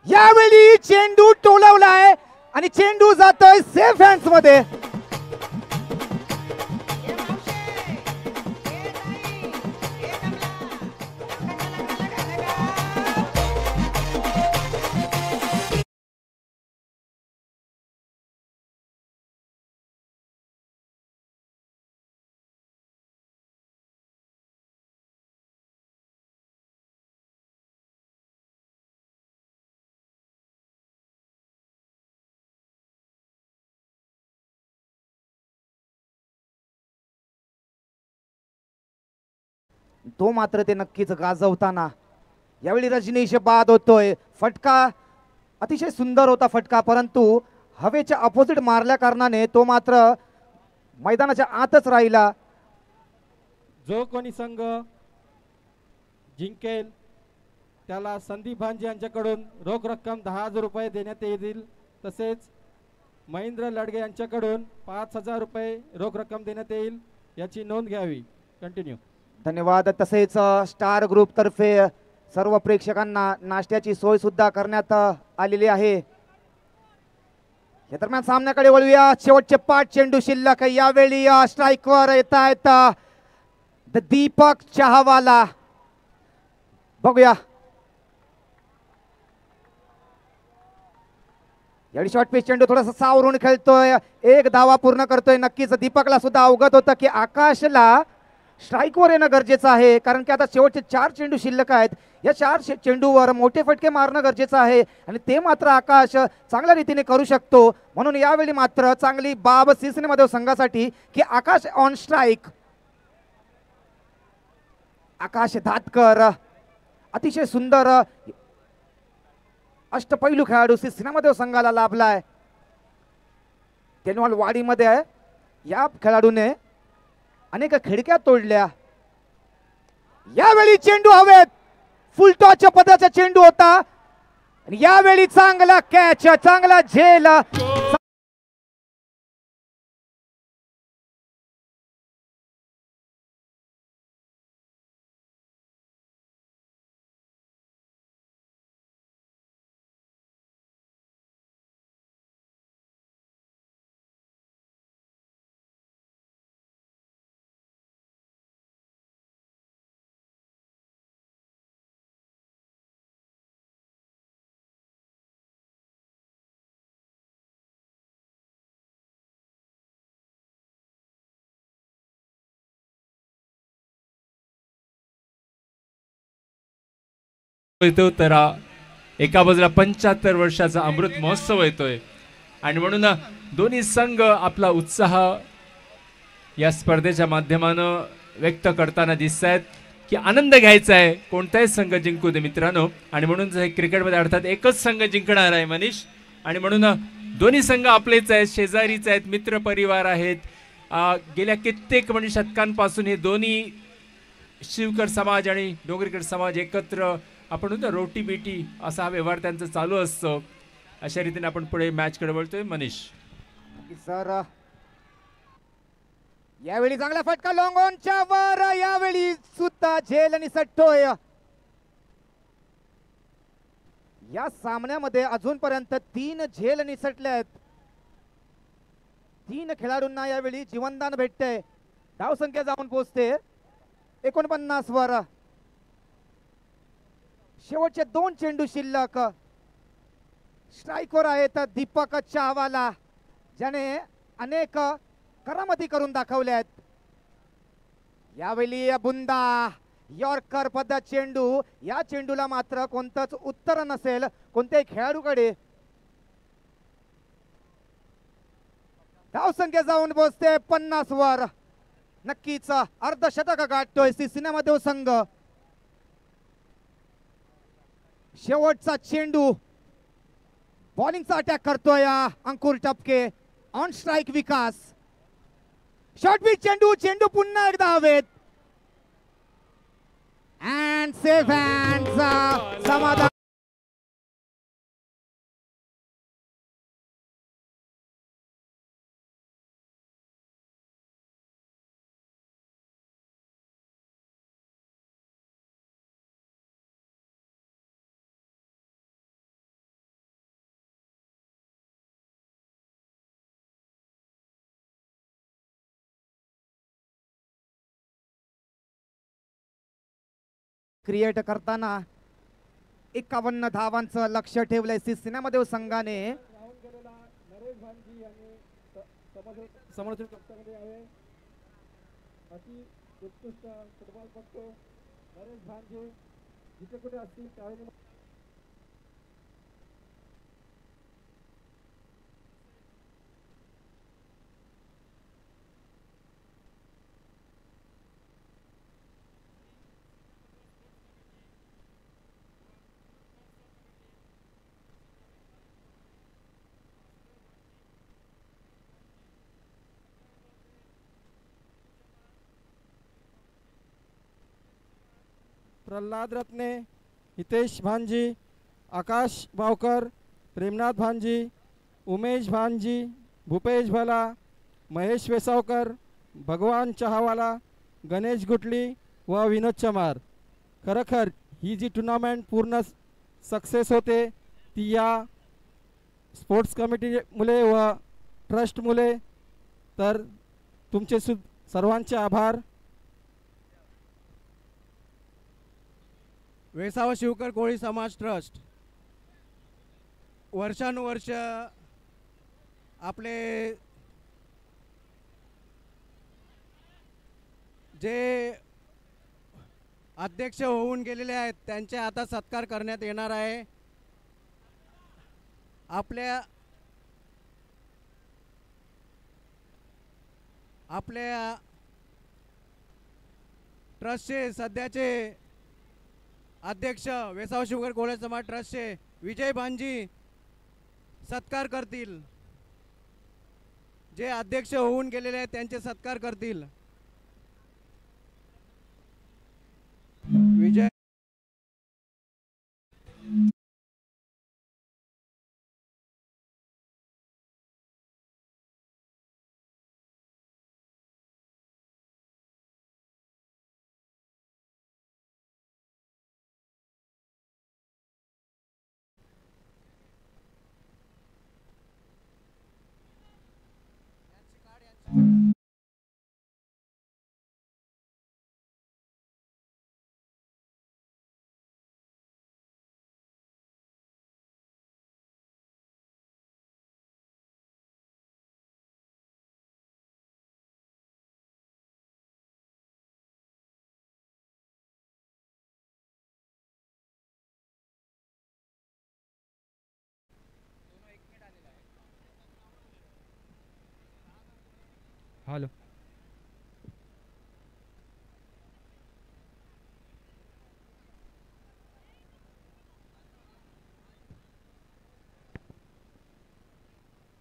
यावेळी चेंडू टोलवलाय आणि चेंडू जातोय सेफ हँड्स मध्ये. तो मात्र ते नक्कीच गाजवताना यावेळी रजनीश बाद होतोय. फटका अतिशय सुंदर होता फटका, परंतु हवेच्या अपोजिट मारल्या कारणाने तो मात्र मैदानाच्या आतच राहिला. जो कोणी संघ जिंकेल त्याला संदीप भांजे यांच्याकडून रोख रक्कम 10,000 रुपये देण्यात येतील. तसेच महेंद्र लडगे यांच्याकडून 5,000 रुपये रोख रक्कम देण्यात येईल, याची नोंद घ्यावी. कंटिन्यू. धन्यवाद. तसेच स्टार ग्रुप तर्फे सर्व प्रेक्षकांना नाश्त्याची सोय सुद्धा करण्यात आलेली आहे. या दरम्यान सामन्याकडे वळूया. शेवटचे 5 चेंडू शिल्लक. यावेळी स्ट्राईकवर येत आहेत दीपक चहावाला. बघूया यावेळी शॉर्ट पिच चेंडू थोडासा सावरून खेळतोय. एक धावा पूर्ण करतोय. नक्कीच दीपकला सुद्धा अवगत होतं की आकाशला स्ट्राईकवर येणं गरजेचं आहे, कारण की आता शेवटचे 4 चेंडू शिल्लक आहेत. या 4 चेंडूवर मोठे फटके मारणं गरजेचं आहे आणि ते मात्र आकाश चांगल्या रीतीने करू शकतो. म्हणून यावेळी मात्र चांगली बाब सिसिनेमध्ये संघासाठी की आकाश ऑन स्ट्राईक. आकाश धातकर अतिशय सुंदर अष्टपैलू खेळाडू सिसिनेमध्ये संघाला लाभलाय. तेनवाल वाडीमध्ये या खेळाडूने अनेक खिडक्या तोडल्या. यावेळी चेंडू हवेत. फुल टॉच पदाचा चेंडू होता आणि यावेळी चांगला कॅच, चांगला झेल. येतो तर एका बाजूला 75 वर्षाचा अमृत महोत्सव येतोय आणि म्हणून दोन्ही संघ आपला उत्साह या स्पर्धेच्या माध्यमानं व्यक्त करताना दिसत आहेत की आनंद घ्यायचा आहे, कोणताही संघ जिंकू दे मित्रांनो. आणि म्हणून हे क्रिकेटमध्ये अर्थात एकच संघ जिंकणार आहे मनीष. आणि म्हणून दोन्ही संघ आपलेच आहेत, शेजारीच आहेत, मित्र परिवार आहेत. गेल्या कित्येक म्हणजे शतकांपासून हे दोन्ही शिवकर समाज आणि डोंगरीकर समाज एकत्र आपण म्हणतो रोटी बेटी असा हा व्यवहार त्यांचा चालू असतो. अशा रीतीने आपण पुढे मॅच कडे वळतोय मनीष. सर यावेळी चांगला फटका लॉंग ऑनच्या वर. यावेळी सुद्धा झेल आणि सट्टोय. या सामन्यामध्ये अजूनपर्यंत 3 झेल निसटले आहेत. 3 खेळाडूंना यावेळी जीवनदान भेटते. धावसंख्या जाऊन पोहोचते 49 वर. शेवटचे 2 चेंडू शिल्लक. स्ट्राईकवर आहेत दीपक चहावाला, ज्याने अनेक करामती करून दाखवल्या आहेत. यावेळी बुंदा यॉर्कर पद्धत चेंडू. या चेंडूला मात्र कोणतंच उत्तर नसेल कोणत्याही खेळाडूकडे. धावसंख्या जाऊन पोहोचते 50 वर. नक्कीच अर्धशतक गाठतोय सिसिनेमध्ये संघ. शेवटचा चेंडू बॉलिंगचा अटॅक करतोय Ankur Tapke. On strike Vikas. Short pitch चेंडू. चेंडू पुन्हा एकदा हवेत. And safe hands. Samadhan. Create करताना 51 धावांचं लक्ष ठेवलंय सिसिनेमध्ये संघाने. समोरच्या कप्तानमध्ये आहे अति उत्कृष्ट फुटबॉलपटू नरेश भांजे. जिथे कुठे असतील त्यावेळी प्रल्हाद रत्ने, हितेश भांजी, आकाश बावकर, प्रेमनाथ भांजी, उमेश भांजी, भूपेश भला, महेश वेसावकर, भगवान चहावाला, गणेश गुटली व विनोद चमार. खरोखर ही जी टुर्नामेंट पूर्ण सक्सेस होते ती या स्पोर्ट्स कमिटी मुले व ट्रस्ट मुले. तर तुमचे सर्वांचे आभार. वेसावा शिवकर कोळी समाज ट्रस्ट वर्षानुवर्ष आपले जे अध्यक्ष होऊन गेलेले आहेत त्यांचे आता सत्कार करण्यात येणार आहे. आपल्या ट्रस्टचे सध्याचे अध्यक्ष वेसावा शिवकर कोळी समाज ट्रस्टचे विजय भांजी सत्कार करतील. जे अध्यक्ष होऊन गेलेले आहेत त्यांचे सत्कार करतील. विजय हॅलो.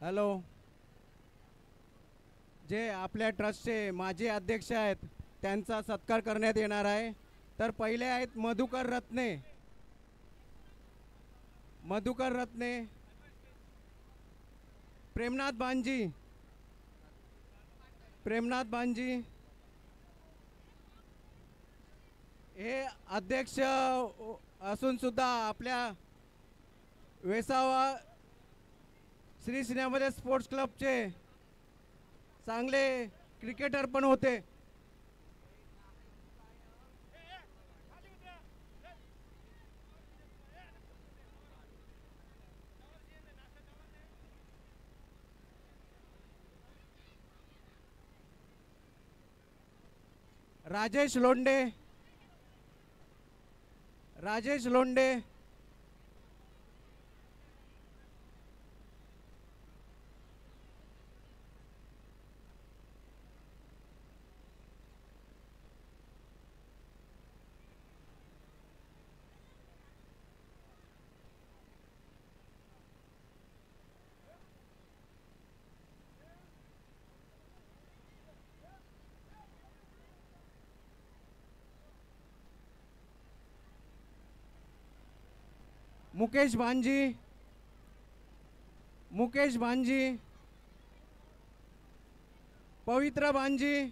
हॅलो. जे आपल्या ट्रस्टचे माजी अध्यक्ष आहेत त्यांचा सत्कार करण्यात येणार आहे. तर पहिले आहेत मधुकर रत्ने. प्रेमनाथ भांजी हे अध्यक्ष असून सुद्धा आपल्या वेसावा श्री सिनेमध्ये स्पोर्ट्स क्लबचे चांगले क्रिकेटर पण होते. राजेश लोंडे मुकेश भांजी, पवित्र भांजी,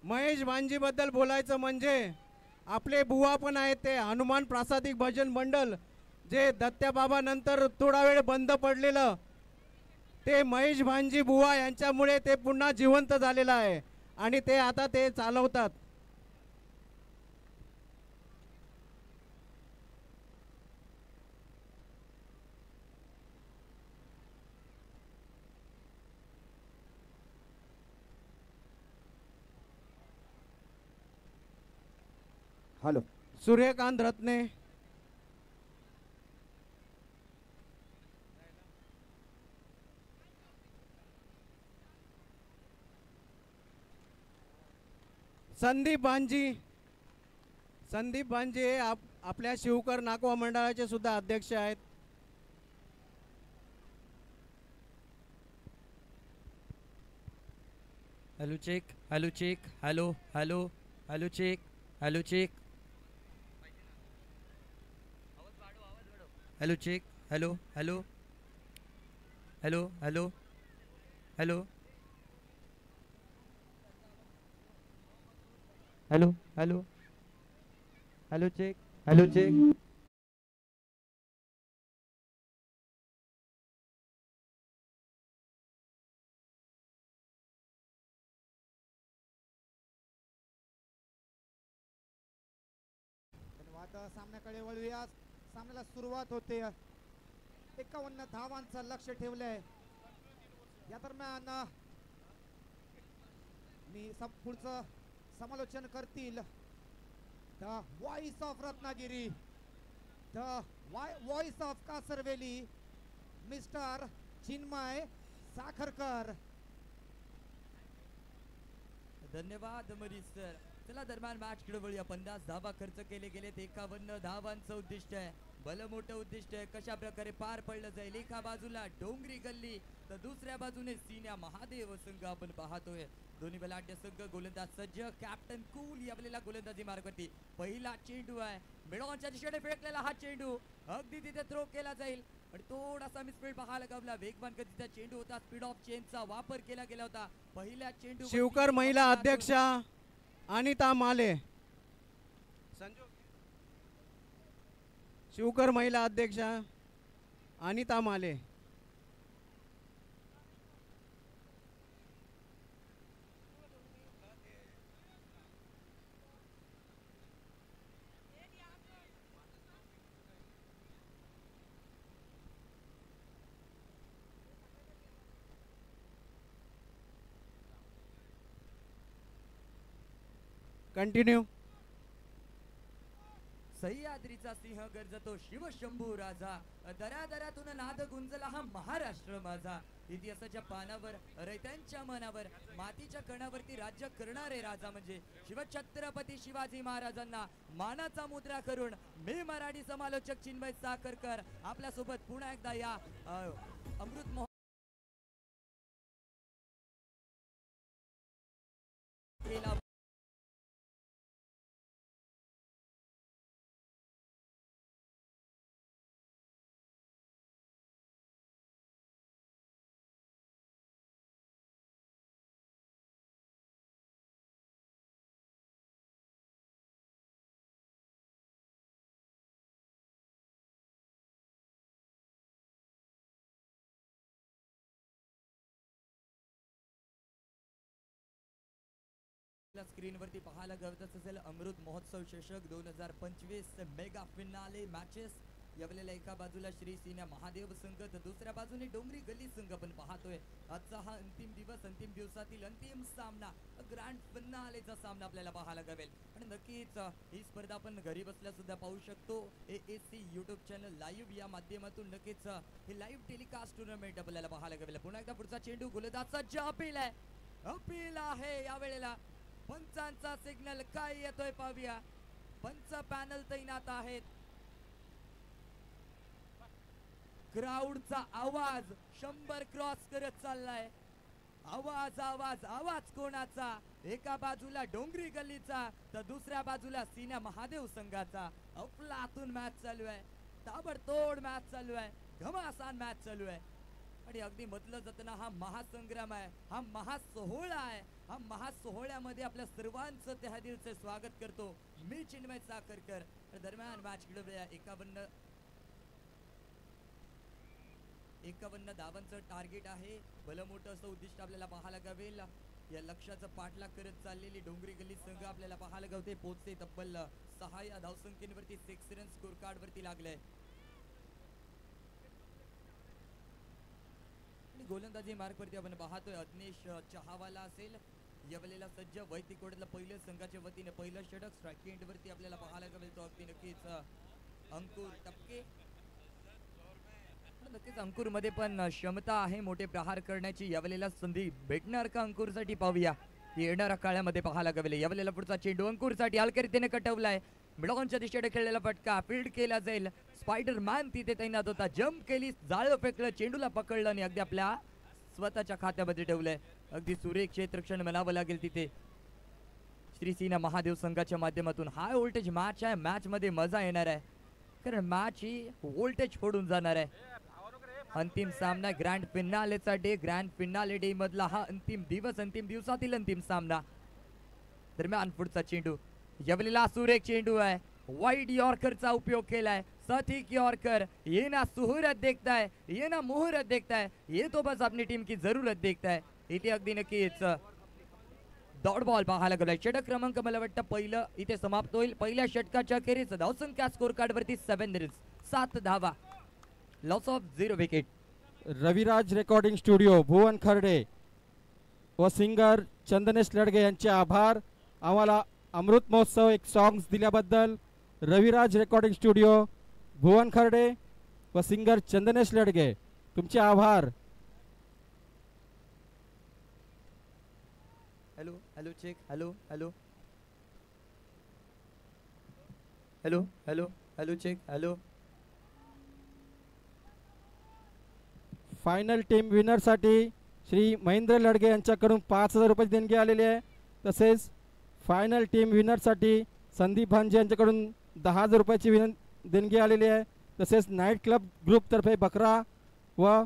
महेश भांजी बद्दल बोलायचं म्हणजे आपले बुवा पण आहेत ते हनुमान प्रासादिक भजन मंडळ जे दत्त्या बाबा नंतर थोडा वेळ बंद पडलेलं ते महेश भांजी बुवा यांच्यामुळे ते पुन्हा जिवंत झालेलं आहे आणि ते आता ते चालवतात. हॅलो. सूर्यकांत रत्ने, संदीप भांजी हे आपल्या शिवकर नाकवा मंडळाचे सुद्धा अध्यक्ष आहेत. Hello check, hello check, hello hello hello check, hello check, hello check, hello hello hello hello hello hello hello hello check, hello check. धन्यवाद. सामन्याकडे वळूया. सामन्याला सुरुवात होते. 51 धावांचं लक्ष ठेवलंय. या दरम्यान मी पुढचं समालोचन करतील the voice of Ratnagiri, the voice of Kasarveli, mister Chinmay Sakharkar. धन्यवाद मरीज सर. चला दरम्यान मॅच कडे वळूया. 50 धावा खर्च केले गेलेत. 51 धावांचं उद्दिष्ट आहे. भलं मोठं उद्दिष्ट आहे. कशा प्रकारे पार पडलं जाईल. एका बाजूला डोंगरी गल्ली तर दुसऱ्या बाजूने सिन्या महादेव संघ आपण पाहतोय. दोन्ही बलाढ्य संघ गोलंदाज सज्ज. कॅप्टन कूल यावलेला गोलंदाजी मार्गावरती. पहिला चेंडू आहे. मिडॉनच्या दिशेने फेकलेला हा चेंडू अगदी तिथे थ्रो केला जाईल. पण थोडासा मिसफील्ड पाहायला गावला. वेगवान गतीचा चेंडू होता. स्पीड ऑफ चेंजचा वापर केला गेला होता. पहिल्या चेंडू शिवकर महिला अध्यक्षा अनिता माले. शिवकर महिला अध्यक्षा अनिता माले. कंटिन्यू. सह्याद्रीचा सिंह गर्जतो शिवशंभू राजा. दरादरातून नाद गुंजला हा महाराष्ट्र माझा. इतिहासाच्या पानावर रयत्यांच्या मनावर मातीच्या कणावरती राज्य करणारे राजा म्हणजे शिवछत्रपती शिवाजी महाराजांना मानाचा मुद्रा करून मी मराठी समालोचक चिन्मय साखरकर आपल्या सोबत पुन्हा एकदा या अमृत महोत्सव स्क्रीन वरती पाहायला गरजेचं असेल अमृत महोत्सव चषक 2025 मेगा फिनाले मॅचेस. यावेळेला एका बाजूला श्री सिन्या महादेव संघ तर दुसऱ्या बाजूने डोंगरी गल्ली संघ आपण पाहतोय. आजचा हा अंतिम दिवस, अंतिम दिवसातील अंतिम सामना, ग्रँड फिनालेचा सामना आपल्याला पाहायला गावेल. आणि नक्कीच ही स्पर्धा आपण घरी बसल्या सुद्धा पाहू शकतो. AAC युट्यूब चॅनल लाईव्ह या माध्यमातून नक्कीच हे लाईव्ह टेलिकास्ट टुर्नामेंट आपल्याला पाहायला गावेल. पुन्हा एकदा पुढचा चेंडू गोलंदाज सज्ज. अपील आहे, अपील आहे. यावेळेला पंचांचा सिग्नल काय येतोय पाहूया. पंच पॅनल तैनात आहेत. क्राऊडचा आवाज 100 क्रॉस करत चाललाय. आवाज आवाज आवाज कोणाचा. एका बाजूला डोंगरी गल्लीचा तर दुसऱ्या बाजूला सिन्या महादेव संघाचा. अफलातून मॅच चालू आहे. ताबडतोड मॅच चालू आहे. घमासान मॅच चालू आहे. आणि अगदी म्हटलं जातं ना, हा महासंग्राम आहे, हा महासोहळा आहे. हा महासोहळ्यामध्ये आपल्या सर्वांचं तहेदिलचे स्वागत करतो मी चिन्मय साखरकर. दरम्यान मॅच खेळूया. 51 धावांचं टार्गेट आहे. भलं मोठं असं उद्दिष्ट आपल्याला पाहायला गावेल. या लक्ष्याचं पाठलाग करत चाललेली डोंगरी गल्ली संघ आपल्याला पाहायला गावते. पोहोचते तब्बल 6 या धावसंख्येवरती. 6 रन स्कोर कार्ड वरती लागले. गोलंदाजी मार्ग वरती आपण पाहतोय अज्ञेश चहावाला असेल यावेळेला सज्ज. वैतिकोडला पहिल्या संघाच्या वतीने पहिलं षटक. स्ट्राईक एंड वरती आपल्याला पाहायला गावेल तो अगदी नक्कीच अंकुर टपके. नक्कीच अंकुर मध्ये पण क्षमता आहे मोठे प्रहार करण्याची. यावेळेला संधी भेटणार का अंकुरसाठी पाहूया. येणाऱ्या काळामध्ये पाहायला गावेल. यावेळेला पुढचा चेंडू अंकुरसाठी हलक्या रीतीने कटवलाय. मिडॉनच्या दिशेने खेळलेला फटका फील्ड केला जाईल. स्पायडरमॅन तिथे तैनात होता. जम्प केली, जाळं फेकलं, चेंडूला पकडलं आणि अगदी आपल्या स्वतःच्या खात्यामध्ये ठेवलंय. अगदी सुरेख क्षेत्रक्षण म्हणावं लागेल तिथे श्रीसीना महादेव संघाच्या माध्यमातून. हाय व्होल्टेज मॅच आहे, मॅच मध्ये मजा येणार आहे कारण मॅच ही व्होल्टेज फोडून जाणार आहे. अंतिम सामना ग्रँड फिनालेचा डे, ग्रँड फिनाले डे मधला हा अंतिम दिवस, अंतिम दिवसातील अंतिम सामना. दरम्यान पुढचा चेंडू यावेळेला सुरेख चेंडू आहे, वाईड यॉर्करचा उपयोग केलाय. सटीक यॉर्कर, ये ना सुहूरत देखता है, ये ना मुहूर्त देखता है, ये तो बस अपनी टीम की जरूरत देखता है. इथे अगदी नक्कीच डॉट बॉल पाहायला गेलाय. षटक क्रमांक मला वाटतं पहिलं इथे समाप्त होईल. पहिल्या षटकाच्या अखेरीस धावसंख्या स्कोर कार्ड वरती 7 रन्स, 7 धावा, loss of 0 wicket. Raviraj recording studio Bhuvan Kharde व सिंगर चंदनेश लडगे यांचे आभार. आम्हाला अमृत महोत्सव एक सॉंग्स दिल्याबद्दल रविराज रेकॉर्डिंग स्टुडिओ भुवन खर्डे व सिंगर चंदनेश लडगे तुमचे आभार. Hello hello check, hello hello hello hello hello check, hello. Final team विनरसाठी श्री महेंद्र लडगे यांच्याकडून 5,000 रुपये देणगी आलेली आहे. तसेच फायनल टीम विनरसाठी संदीप भांजे यांच्याकडून 10,000 रुपयाची देणगी आलेली आहे. तसेच नाईट क्लब ग्रुपतर्फे बकरा व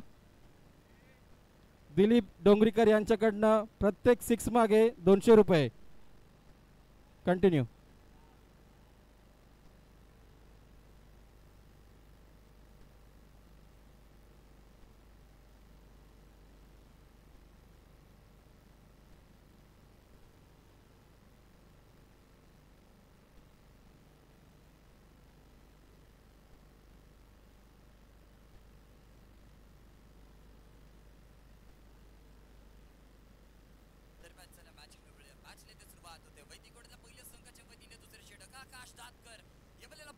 दिलीप डोंगरीकर यांच्याकडनं प्रत्येक 6 मागे 200 रुपये. कंटिन्यू.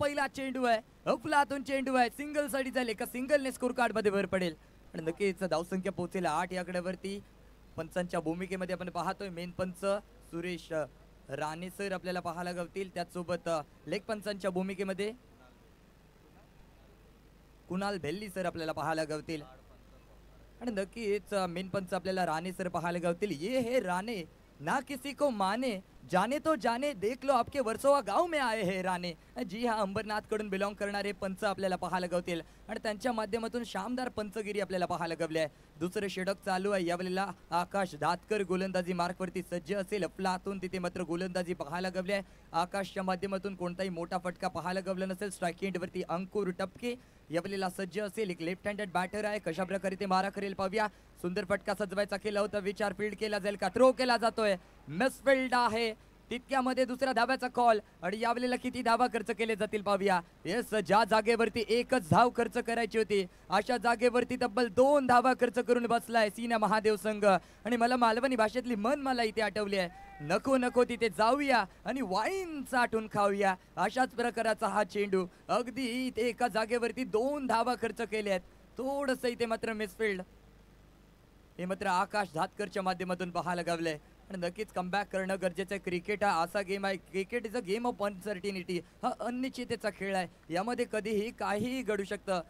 पहिला चेंडू आहे, अफलातून चेंडू आहे, सिंगल साठी झाले का सिंगलने स्कोर कार्ड मध्ये भर पडेल आणि नक्कीच धावसंख्या पोहोचेल 8 या आकड्यावरती. पंचांच्या भूमिकेमध्ये आपण पाहतोय मेन पंच सुरेश राणे सर आपल्याला पाहायला गावतील. त्याचसोबत लेग पंचांच्या भूमिकेमध्ये कुणाल भेल्ली सर आपल्याला पाहायला गावतील आणि नक्कीच मेन पंच आपल्याला राणे सर पाहायला गावतील. ये हे राणे ना किसी को माने, जाने तो जाने, देख लो आपके वर्सोवा गाव में आए हे राणे. जी हा अंबरनाथ कडून बिलॉंग करणारे पंच आपल्याला पाहायला गावतील आणि त्यांच्या माध्यमातून शानदार पंचगिरी आपल्याला पाहायला गावली आहे. दुसरं षटक चालू आहे. यावेळेला आकाश धातकर गोलंदाजी मार्कवरती सज्ज असेल. अफलातून तिथे मात्र गोलंदाजी पाहायला गावली आहे. आकाशच्या माध्यमातून कोणताही मोठा फटका पाहायला गावला नसेल. स्ट्राईक एंडवरती अंकुर टपके यावेळेला सज्ज असेल. एक लेफ्ट हँडेड बॅटर आहे. कशा प्रकारे ते मारा करेल पाहूया. सुंदर फटका सजवायचा केला होता, विचार फील्ड केला जाईल का, थ्रो केला जातोय, मिसफील्ड आहे. तितक्यामध्ये दुसऱ्या धाव्याचा कॉल आणि यावेळेला किती धावा खर्च केले जातील पाहूया. येस, ज्या जागेवरती एकच धाव खर्च करायची होती अशा जागेवरती तब्बल 2 धावा खर्च करून बसलाय सीना महादेव संघ आणि मला मालवणी भाषेतली मन मला इथे आठवली आहे. नको नको तिथे जाऊया आणि वाईन चाटून खाऊया अशाच प्रकाराचा हा चेंडू. अगदी इथे एका जागेवरती 2 धावा खर्च केल्या आहेत. थोडस इथे मात्र मिसफील्ड हे मात्र आकाश धातकरच्या माध्यमातून पाहायला गावलंय आणि नक्कीच कमबॅक करणं गरजेचं आहे. क्रिकेट हा असा गेम आहे, cricket is a game of uncertainty. हा अनिश्चिततेचा खेळ आहे, यामध्ये कधीही काहीही घडू शकतं.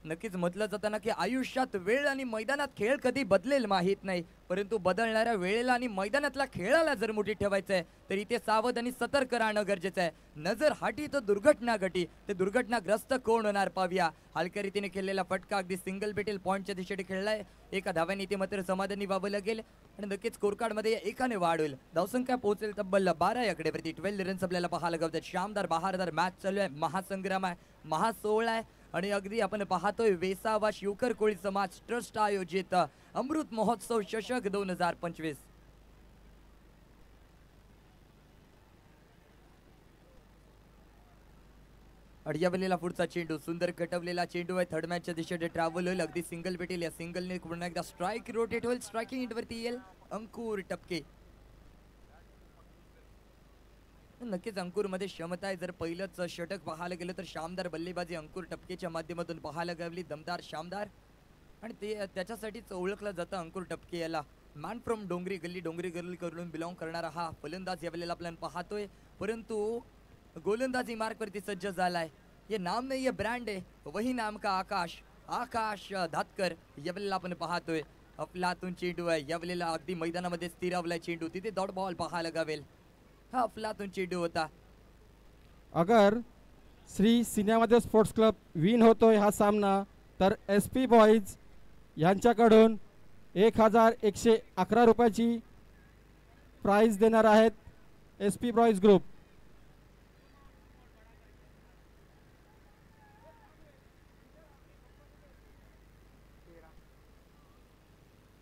नक्कीच म्हटलं जातं ना की आयुष्यात वेळ आणि मैदानात खेळ कधी बदलेल माहीत नाही, परंतु बदलणाऱ्या वेळेला आणि मैदानातल्या खेळाला जर मुठीत ठेवायचं आहे तर इथे सावध आणि सतर्क राहणं गरजेचं आहे. नजर हाटी तर दुर्घटना घटी, ते दुर्घटनाग्रस्त कोण होणार पाहूया. हलक्या रीतीने खेळलेला फटका अगदी सिंगल भेटेल, पॉईंटच्या दिशेने खेळलाय. एका धाव्याने इथे मात्र समाधानी व्हावं लागेल आणि नक्कीच स्कोर कार्ड मध्ये एकाने वाढ होईल. धावसंख्या पोहोचेल तब्बल 12 आकड्यावरती. 12 रन्स आपल्याला पाहायला गावतात. शानदार बहारदार मॅच चालू आहे, महासंग्राम आहे, महासोहळा आहे आणि अगदी आपण पाहतोय वेसावा शिवकर कोळी समाज ट्रस्ट आयोजित अमृत महोत्सव चषक 2025. अडयावलेला पुढचा चेंडू, सुंदर कटवलेला चेंडू आहे. थर्ड मॅचच्या दिशेने ट्रॅव्हल होईल. अगदी सिंगल भेटेल, या सिंगलने पुन्हा एकदा स्ट्राईक रोटेट होईल. स्ट्रायकिंग एंडवरती येईल अंकुर टपके. नक्कीच अंकुरमध्ये क्षमता आहे. जर पहिलंच षटक पाहायला गेलं तर शानदार बल्लेबाजी अंकुर टपकेच्या माध्यमातून पाहायला गावली. दमदार, शानदार आणि ते त्याच्यासाठीच ओळखलं जातं अंकुर टपके याला. मॅन फ्रॉम डोंगरी गल्ली, डोंगरी गल्ली करून बिलॉंग करणारा हा फलंदाज यावेळेला आपण पाहतोय, परंतु गोलंदाजी मार्कवरती सज्ज झालाय. ये नाम नहीं, ये ब्रँड आहे, वही नाम का आकाश. आकाश धातकर यावेळेला आपण पाहतोय. अफलातून चेंडू आहे यावेळेला अगदी मैदानामध्ये स्थिरावलाय चेंडू तिथे डॉट बॉल पाहायला गावेल हा अफलातून चेंडू होता. अगर श्री सिनेमादेव स्पोर्ट्स क्लब विन होतोय हा सामना तर SP बॉईज यांच्याकडून 1111 रुपयाची प्राइज देणार आहेत SP बॉईज ग्रुप.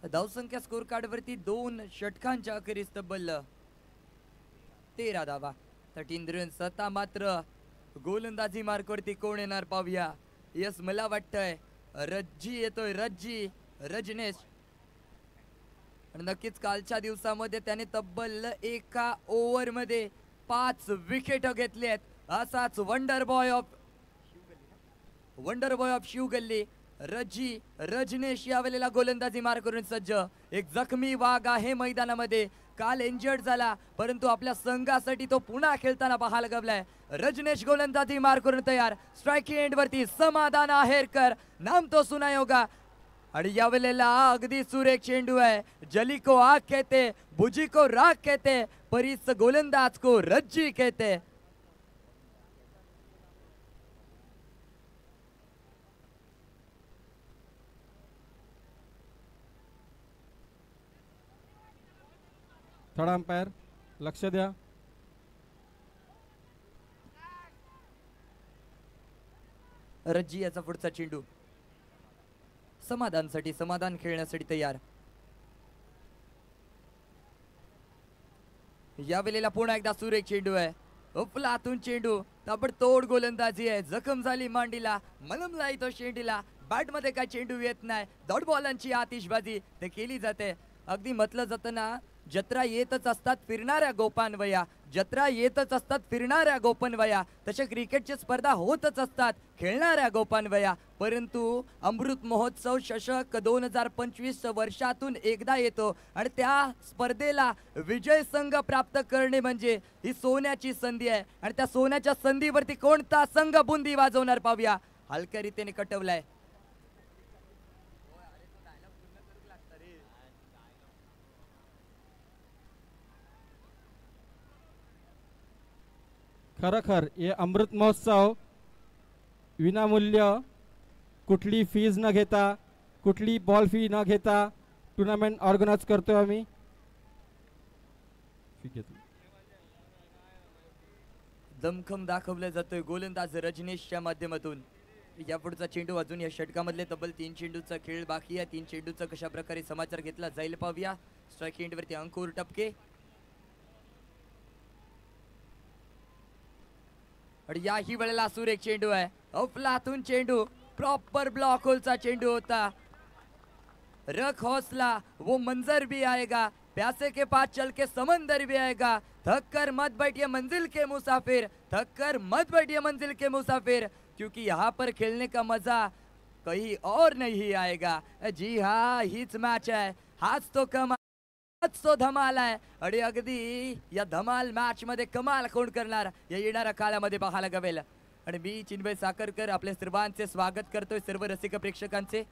धावसंख्या स्कोर कार्ड वरती 2 षटकांच्या अखेरीस तब्बल 13 धावा 13 रन्स. आता मात्र गोलंदाजी मार्कवरती कोण येणार पाहूया. यस मला वाटतंय रज्जी येतोय रजनेश आणि नक्कीच कालच्या दिवसामध्ये त्याने तब्बल एका ओव्हर मध्ये 5 विकेट घेतले आहेत. असाच वंडर बॉय ऑफ शिवगल्ली रजनेश यावेळेला गोलंदाजी मार करून सज्ज. एक जखमी वाघ आहे मैदानामध्ये काल इंजर्ड झाला परंतु आपल्या संघासाठी तो पुन्हा खेळताना पाहायला गवलाय. रजनेश गोलंदाजी मार करून तयार. स्ट्रायकिंग एंड वरती समाधान आहेरकर नाम तो सुना होगा आणि यावेळेला अगदी सुरेख चेंडू आहे. जली को आग कहते बुजी को राग कहते पर इस गोलंदाज को रज्जी कहते. थर्ड अंपायर लक्ष द्या. रज्जी याचा पुढचा चेंडू समाधान खेळण्यासाठी तयार. यावेळेला पुन्हा एकदा सुरेख चेंडू आहे. अफलातून चेंडू ताबडतोड गोलंदाजी आहे. जखम झाली मांडीला मलमला तो शेंडीला बॅट मध्ये काय चेंडू येत नाही. डॉट बॉलांची आतिषबाजी ते केली जाते. अगदी म्हटलं जातं ना जत्रा येतच असतात फिरणाऱ्या गोपांवया तशा क्रिकेटची स्पर्धा होतच असतात खेळणाऱ्या गोपांवया. परंतु अमृत महोत्सव चषक 2025 वर्षातून एकदा येतो आणि त्या स्पर्धेला विजय संघ प्राप्त करणे म्हणजे ही सोन्याची संधी आहे आणि त्या सोन्याच्या संधीवरती कोणता संघ बुंदी वाजवणार पाहूया. हलक्या रीतीने कटवलाय. खरोखर ये अमृत महोत्सव विनामूल्य कुठली फीज न घेता कुठली बॉल फी न घेता टुर्नामेंट ऑर्गनाइज करतोय आम्ही. दमखम दाखवलं जातोय गोलंदाज रजनीशच्या माध्यमातून. यापुढचा चेंडू अजून या षटकामधले तब्बल 3 चेंडूचा खेळ बाकी आहे. 3 चेंडूचा कशा प्रकारे समाचार घेतला जाईल पाहूया. स्ट्राईक एंड वरती अंकुर टपके आणि याही वेळेला सुरेख चेंडू आहे. अफलातून चेंडू प्रॉपर ब्लॉक होलचा चेंडू होता. रख हौसला वो मंजर भी आएगा प्यासे के पास चल के समंदर भी आएगा. थक कर मत बैठिए मंजिल के मुसाफिर क्योंकि यहाँ पर खेलने का मजा कहीं और नहीं आएगा. जी हाँ हीच मॅच आहे. हाच तो धमाल आहे आणि अगदी या धमाल मॅच मध्ये कमाल कोण करणार या येणाऱ्या काळामध्ये पाहायला गवेल. आणि मी चिन्मय साखरकर आपल्या सर्वांचे स्वागत करतोय सर्व रसिक प्रेक्षकांचे.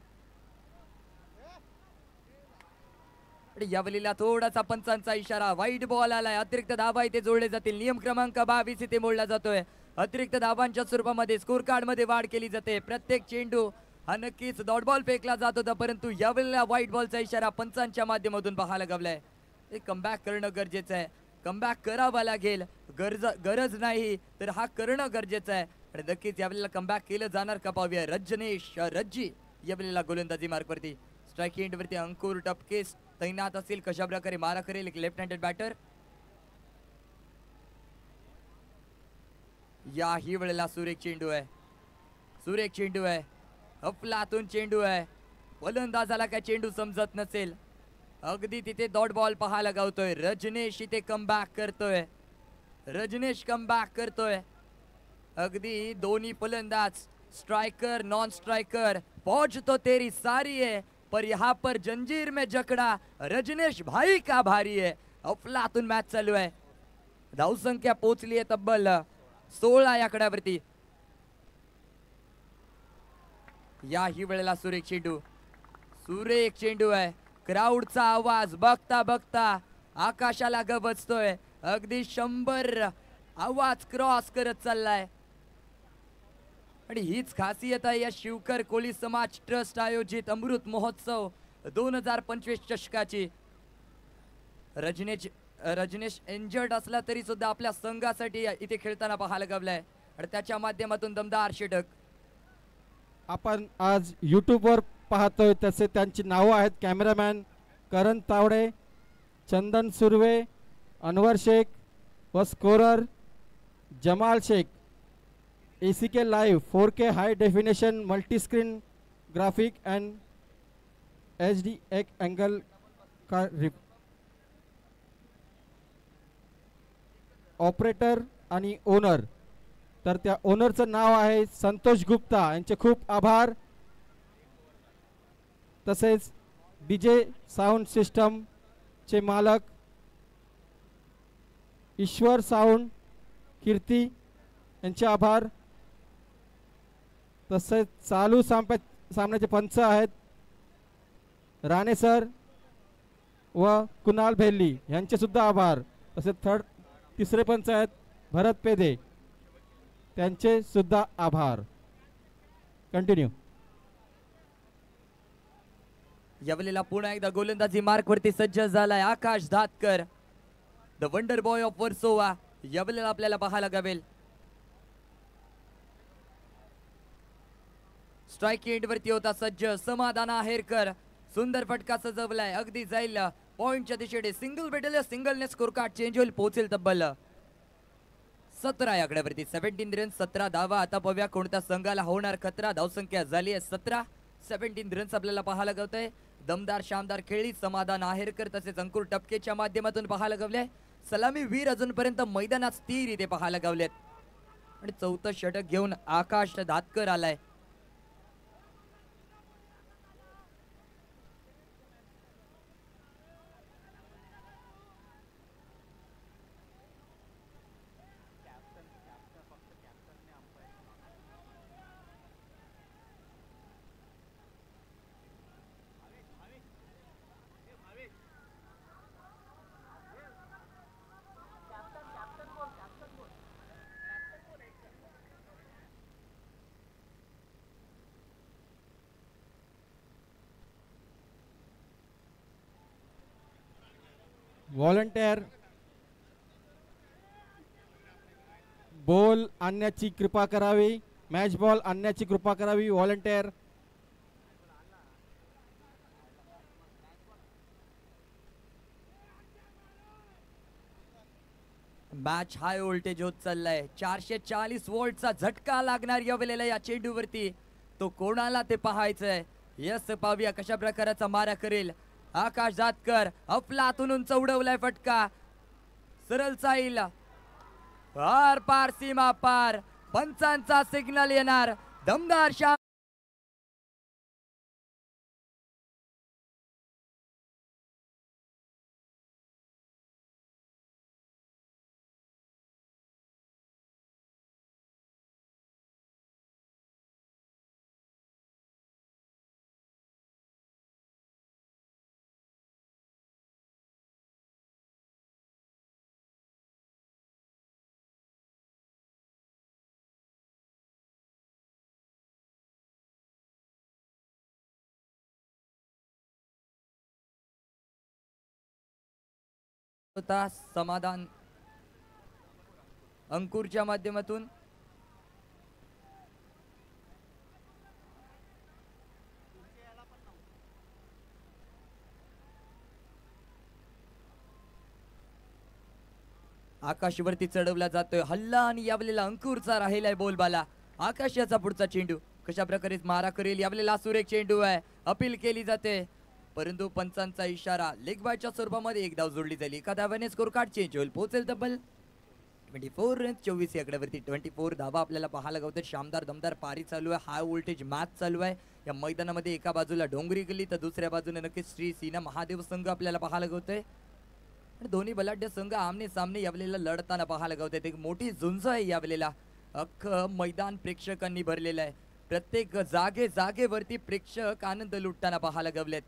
यावेळेला थोडासा पंचांचा इशारा वाईट बॉल आलाय. अतिरिक्त धावा इथे जोडले जातील. नियम क्रमांक 22 इथे मोडला जातोय. अतिरिक्त धावांच्या स्वरूपामध्ये स्कोर कार्ड मध्ये वाढ केली जाते. प्रत्येक चेंडू हा नक्कीच डॉट बॉल फेकला जात होता परंतु यावेळेला व्हाईट बॉलचा इशारा पंचांच्या माध्यमातून पाहायला गवलाय. कमबॅक करणं गरजेचं आहे. कमबॅक करावा लागेल. गरज नाही तर हा करणं गरजेचं आहे आणि नक्कीच यावेळेला कमबॅक केलं जाणार का पाहूया. रज्जी यावेळेला गोलंदाजी मार्कवरती. स्ट्राईक एंड वरती अंकुर टपके तैनात असेल. कशा प्रकारे मारा करेल एक लेफ्ट हँडेड बॅटर. याही वेळेला सुरेख चेंडू आहे. अफलातून चेंडू आहे. फलंदाजाला काय चेंडू समजत नसेल. अगदी तिथे डॉट बॉल पाहायला गावतोय. रजनेश इथे कमबॅक करतोय. अगदी दोन्ही फलंदाज स्ट्रायकर नॉन स्ट्रायकर फौज तो तेरी सारी है पर यहाँ पर जंजीर में जकड़ा रजनेश भाई का भारी है. अफलातून मॅच चालू आहे. धावसंख्या पोहोचली आहे तब्बल 16 या आकड्यावरती. याही वेळेला सुरेख चेंडू आहे. क्राऊडचा आवाज बघता बघता आकाशाला गबजतोय. अगदी 100 आवाज क्रॉस करत चाललाय. आणि हीच खासियत आहे या शिवकर कोळी समाज ट्रस्ट आयोजित अमृत महोत्सव 2025 चषकाची. रजनीश इंजर्ड असला तरी सुद्धा आपल्या संघासाठी इथे खेळताना पाहायला गावलाय आणि त्याच्या माध्यमातून दमदार षटक. आपण आज यूट्यूबवर पाहतोय तसे त्यांची नावं आहेत कॅमेरामॅन करण तावडे, चंदन सुर्वे, अनवर शेख व scorer Jamal Shaikh. ACK live 4K high definition multiscreen graphic and HD एक अँगल का ऑपरेटर आणि ओनर. तर त्या ओनरचं नाव आहे संतोष गुप्ता. यांचे खूप आभार. तसेच DJ साऊंड सिस्टमचे मालक ईश्वर साऊंड कीर्ती यांचे आभार. तसेच चालू सामन्याचे पंच आहेत राणे सर व कुणाल भेल्ली यांचे सुद्धा आभार. तसेच तिसरे पंच आहेत भरत पेदे त्यांचे सुद्धा आभार. कंटिन्यू. यावेळेला पुन्हा एकदा गोलंदाजी मार्क वरती सज्ज झालाय Akash Dhatkar, the wonder boy of Versova. यावेळेला आपल्याला पाहायला गावेल. स्ट्राईक एंड वरती होता सज्ज समाधान आहेरकर. सुंदर फटका सजवलाय. अगदी जाईल पॉइंटच्या दिशेने. सिंगल भेटेल. सिंगलने स्कोर कार्ड चेंज होईल. पोहोचेल तब्बल 17 या आकड्यावरती. 17 रन 17 धावा. आता पाहूया कोणत्या संघाला होणार खतरा. धावसंख्या झाली आहे 17. 17 रन्स आपल्याला पाहायला गावतंय. दमदार शानदार खेळी समाधान आहेरकर तसेच अंकुर टपकेच्या माध्यमातून पाहायला गावले. सलामी वीर अजूनपर्यंत मैदानात स्थिर इथे पाहायला गावलेत. आणि चौथं षटक घेऊन आकाश धातकर आलाय. व्हॉलंटियर बॉल आणण्याची कृपा करावी. मॅच बॉल आणण्याची कृपा करावी. व्हॉलंटियर मॅच हाय व्होल्टेज होत चाललाय. 440 वोल्टचा झटका लागणार या वेळेला या चेंडूवरती. तो कोणाला ते पाहायचंय. यस पाहूया कशा प्रकारचा मारा करेल आकाश जातकर. अफलातून उंच उडवलाय फटका. सरळ जाईल पार पार सीमा पार. पंचांचा सिग्नल येणार. दमदार शा होता समाधान अंकुरच्या माध्यमातून. आकाशवरती चढवला जातोय हल्ला आणि यावेळेला अंकुरचा राहिलाय बोलबाला. आकाशाचा पुढचा चेंडू कशा प्रकारे मारा करेल. यावेळेला सुरेख चेंडू आहे. अपील केली जाते परंतु पंचांचा इशारा. लेग बायच्या स्वरूपामध्ये एक धाव जोडली जाईल. एका धाव्याने स्कोर कार्ड चेंज होईल. पोहोचेल तब्बल 24 रन 24 या आकड्यावरती. 24 धावा आपल्याला पाहायला गावतात. शानदार दमदार पारी चालू आहे. हाय व्होल्टेज मॅच चालू आहे या मैदानामध्ये. एका बाजूला डोंगरी गल्ली तर दुसऱ्या बाजूने नक्कीच श्री सीना महादेव संघ आपल्याला पाहायला गावतोय. आणि दोन्ही बलाढ्य संघ आमने सामने यावेळेला लढताना पाहायला गावतात. एक मोठी झुंज आहे यावेळेला. अख्खं मैदान प्रेक्षकांनी भरलेलं आहे. प्रत्येक जागेवरती प्रेक्षक आनंद लुटताना पाहायला गावलेत.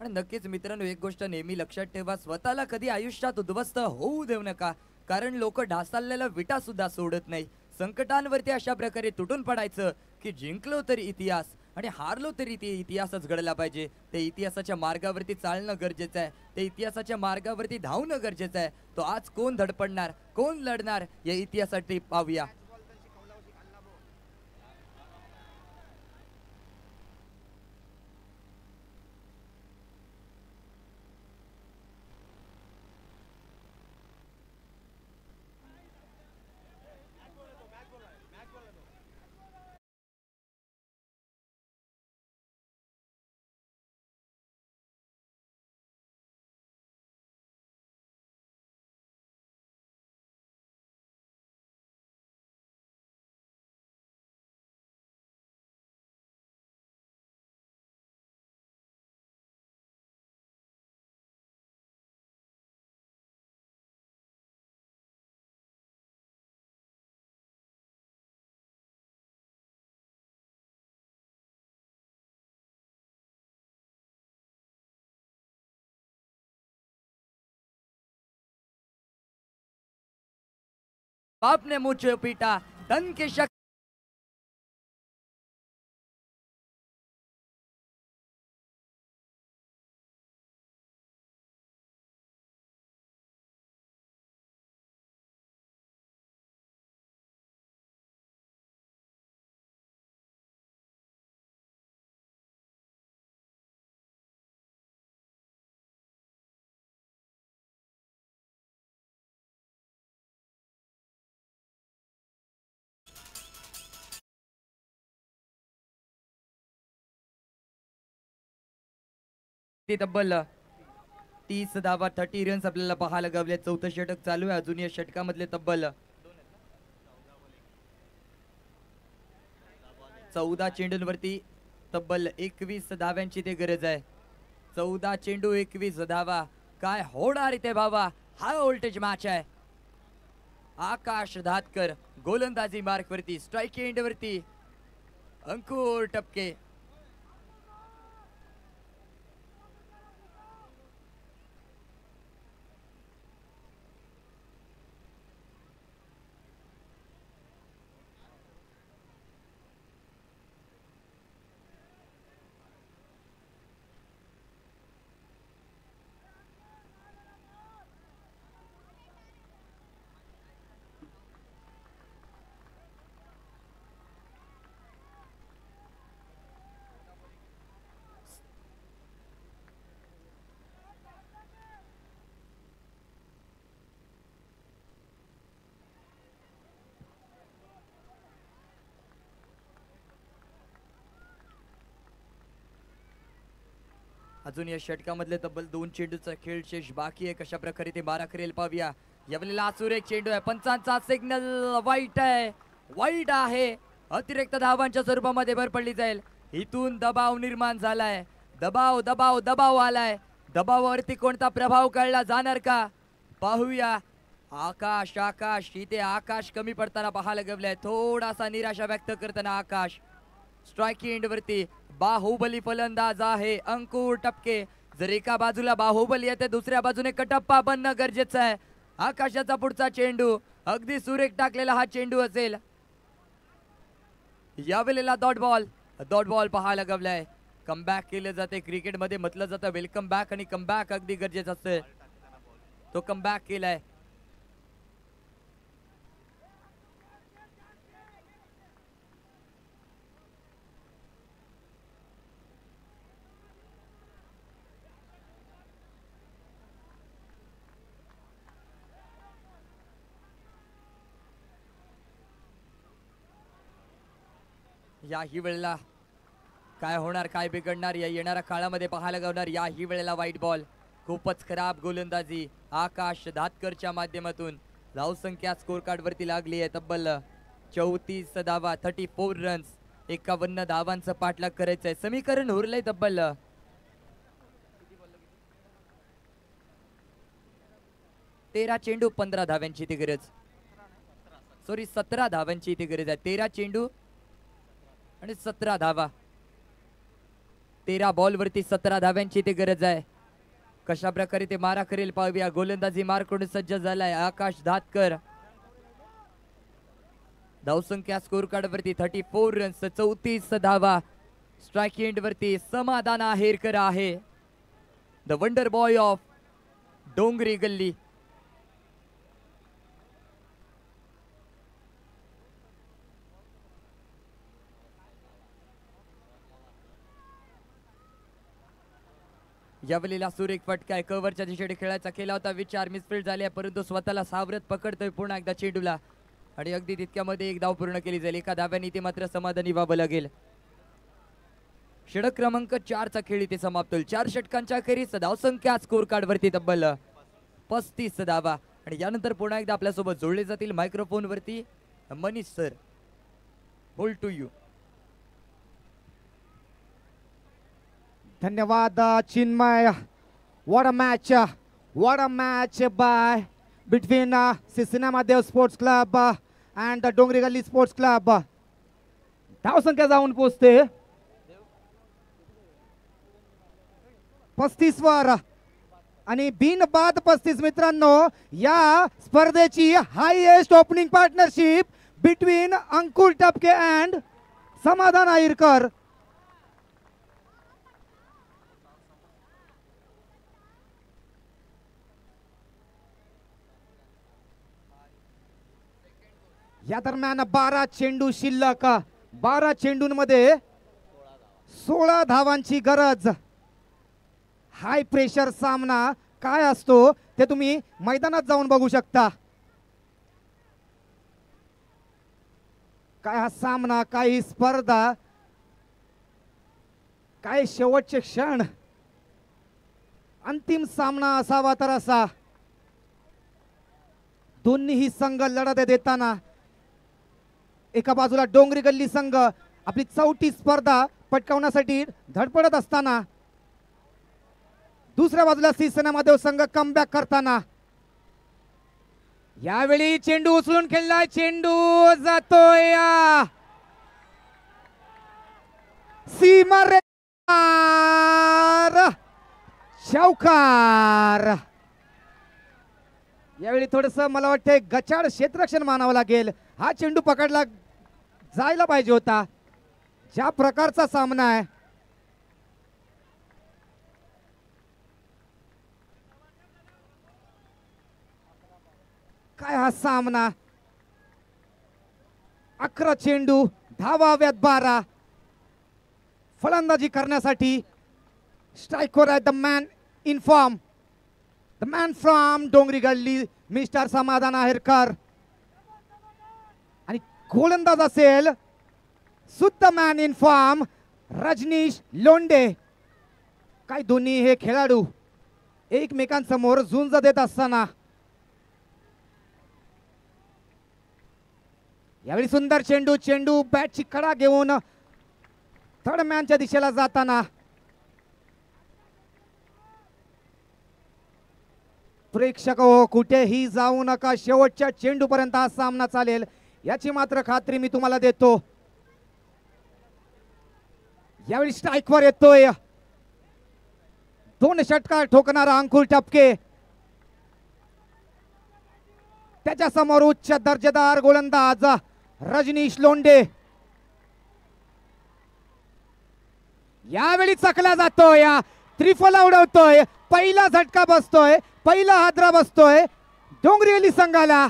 आणि नक्कीच मित्रांनो, एक गोष्ट नेहमी लक्षात ठेवा, स्वतःला कधी आयुष्यात उद्ध्वस्त होऊ देऊ नका, कारण लोक ढासळलेला विटा सुद्धा सोडत नाही. संकटांवरती अशा प्रकारे तुटून पडायचं की जिंकलो तरी इतिहास आणि हारलो तरी ते इतिहासच घडला पाहिजे. ते इतिहासाच्या मार्गावरती चालणं गरजेचं आहे, ते इतिहासाच्या मार्गावरती धावणं गरजेचं आहे. तो आज कोण धडपडणार, कोण लढणार या इतिहासासाठी पाहूया. बाप ने मुझे पीटा, धन के शक ते तब्बल 30 धावा 30 रन्स आपल्याला पाहायला गावले. चौथं षटक चालू आहे अजून. या षटकामधले तब्बल 14 चेंडूंवरती तब्बल 21 धाव्यांची ते गरज आहे. 14 चेंडू 21 धावा. काय होणार इथे बाबा, हाय व्होल्टेज मॅच आहे. आकाश धातकर गोलंदाजी मार्क वरती, स्ट्राइक एंड वरती अंकुर टपके. अजून या षटकामधले तब्बल 2 चेंडूचा खेळ शेष बाकी आहे. कशा प्रकारे ते मारा करेल पाहूया. यावेळेला सुरेख चेंडू आहे. पंचांचा सिग्नल वाईट आहे, वाईट आहे. अतिरिक्त धावांच्या स्वरूपामध्ये भर पडली जाईल. इथून दबाव निर्माण झालाय, दबाव दबाव दबाव आलाय. दबावावरती कोणता प्रभाव कळला जाणार का पाहूया. आकाश आकाश इथे आकाश कमी पडताना पाहायला गवलाय. थोडासा निराशा व्यक्त करताना आकाश. स्ट्राइक एंड वरती बाहुबली फलंदाज आहे अंकुर टपके. जर एका बाजूला बाहुबली आहे तर दुसऱ्या बाजूने कटप्पा बनणं गरजेचं आहे. आकाशाचा पुढचा चेंडू अगदी सुरेख टाकलेला हा चेंडू असेल. यावेळेला डॉट बॉल पाहायला गवलाय. कमबॅक केलं जाते क्रिकेटमध्ये, म्हटलं जातं वेलकम बॅक, आणि कमबॅक अगदी गरजेचं असतं. तो कमबॅक केलाय. याही वेळेला काय होणार, काय बिघडणार या येणाऱ्या काळामध्ये पाहायला गावणार. याही वेळेला वाईट बॉल. खूपच खराब गोलंदाजी आकाश धातकरच्या माध्यमातून. धावसंख्या स्कोर कार्ड वरती लागली आहे. तब्बल 34 धावा, 34 रन्स, 51 धावांचं पाठलाग करायचं आहे. समीकरण उरलंय तब्बल 13 चेंडू 15 धाव्यांची ती गरज. सॉरी 17 धावांची ती गरज आहे. 13 चेंडू आणि 17 धावा. 13 बॉलवरती 17 धाव्यांची ते गरज आहे. कशा प्रकारे ते मारा करेल पाहूया. गोलंदाजी मार्कडून सज्ज झालाय आकाश धातकर. धावसंख्या स्कोर कार्ड वरती 34 रन्स, 34 धावा. स्ट्राइक एंड वरती समाधान आहेरकर आहे. द वंडर बॉय ऑफ डोंगरी गल्ली. यावलेला सुरेख फटका आहे. कव्हरच्या दिशेने खेळायचा केला होता विचार, मिसफील्ड झाली परंतु स्वतःला सावरत पकडतोय पुन्हा एकदा चेंडूला आणि अगदी तितक्यामध्ये एक धाव पूर्ण केली जाईल. एका धाव्याने ते मात्र समाधानी व्हावं लागेल. षटक क्रमांक 4 चा खेळ इथे समाप्त होईल. 4 षटकांच्या अखेरीस धावसंख्या स्कोर कार्ड वरती तब्बल 35 धावा. आणि यानंतर पुन्हा एकदा आपल्यासोबत जोडले जातील मायक्रोफोन वरती Manish sir. Hold to you. धन्यवाद Chinmay. what a match by between Sisina Mahadev Sports Club and the Dongri Galli Sports Club. धावसंख्या जाऊन पोहोचते 35 वर आणि बिनबाद 35. मित्रांनो, या स्पर्धेची highest opening partnership between Ankur Tapke and समाधान आहिरकर. या दरम्यान 12 चेंडू शिल्लक. 12 चेंडूंमध्ये 16 धावांची गरज. हाय प्रेशर सामना काय असतो ते तुम्ही मैदानात जाऊन बघू शकता. काय हा सामना, काय ही स्पर्धा, काय शेवटचे क्षण. अंतिम सामना असावा तर असा. दोन्ही संघ लढत देताना एका बाजूला डोंगरी गल्ली संघ आपली 4थी स्पर्धा पटकावण्यासाठी धडपडत असताना दुसऱ्या बाजूला सिसना महादेव संघ कमबॅक करताना. यावेळी चेंडू उचलून खेळलाय. चेंडू जातोय सीमारेषेवर. चौकार. यावेळी थोडस मला वाटतंय गचाड क्षेत्ररक्षण मानावं लागेल. हा चेंडू पकडला जायला पाहिजे होता. ज्या प्रकारचा सामना आहे. काय हा सामना. 11 चेंडू, धावा हव्यात 12. फलंदाजी करण्यासाठी स्ट्राइकर आहे the man in form, the man from Dongri गल्ली मिस्टर समाधान आहेरकर. आणि गोलंदाज असेल सुद्धा मॅन इन फॉर्म रजनीश लोंडे. काय दोन्ही हे खेळाडू एकमेकांसमोर झुंज देत असताना. यावेळी सुंदर चेंडू. चेंडू बॅटची कडा घेऊन थर्ड मॅनच्या दिशेला जाताना. प्रेक्षक हो, कुठेही जाऊ नका. शेवटच्या चेंडू पर्यंत हा सामना चालेल याची मात्र खात्री मी तुम्हाला देतो. यावेळी स्ट्राइकवर येतोय 2 षटकार ठोकणारा अंकुर टपके. त्याच्या समोर उच्च दर्जेदार गोलंदाज रजनीश लोंडे. यावेळी चकला जातोय, त्रिफला उडवतोय, पहिला झटका बसतोय, पहिला हादरा बसतोय डोंगरी संघाला.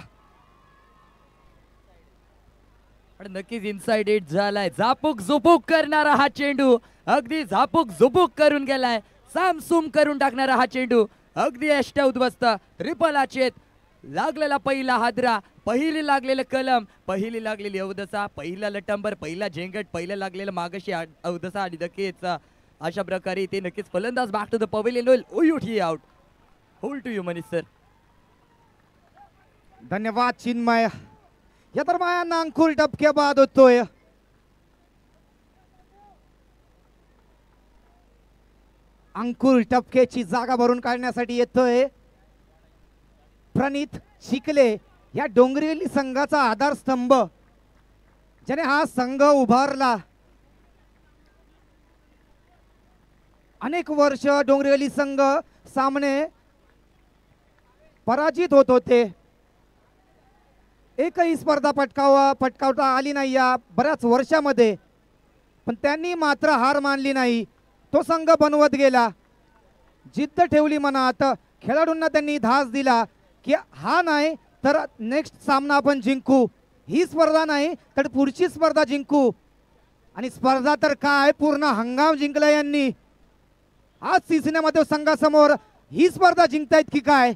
नक्कीच इनसाइड एट झालाय. झापूक झुपूक करणारा हा चेंडू अगदी झापूक झुपूक करून गेलाय. सामसूम करून टाकणारा हा चेंडू अगदी अष्ट उद्ध्वस्त. ट्रिपल आचेत लागलेला पहिला हादरा, पहिली लागलेलं कलम, पहिली लागलेली अवदसा, पहिला लटंबर, पहिला झेंगट, पहिलं लागलेलं मागशी अवदसा आणि नक्कीच अशा प्रकारे ते नक्कीच फलंदाज बॅक टू द पवेलियन होईल. उयूट ही out. Hold to you Manish sir. धन्यवाद चिन्मय. या दरम्यान अंकुर टपके बाद होतोय. अंकुर टपकेची जागा भरून काढण्यासाठी येतोय प्रणित चिखले. या डोंगरेली संघाचा आधारस्तंभ, ज्याने हा संघ उभारला. अनेक वर्ष डोंगरेली संघ सामने पराजित होत होते. एकही स्पर्धा पटकावता आली नाही या बऱ्याच वर्षामध्ये, पण त्यांनी मात्र हार मानली नाही. तो संघ बनवत गेला, जिद्द ठेवली मनात. खेळाडूंना त्यांनी धास दिला की हा नाही तर नेक्स्ट सामना आपण जिंकू, ही स्पर्धा नाही तर पुढची स्पर्धा जिंकू. आणि स्पर्धा तर काय, पूर्ण हंगाम जिंकला यांनी. आज सिसिनामध्ये संघासमोर ही स्पर्धा जिंकतायत की काय,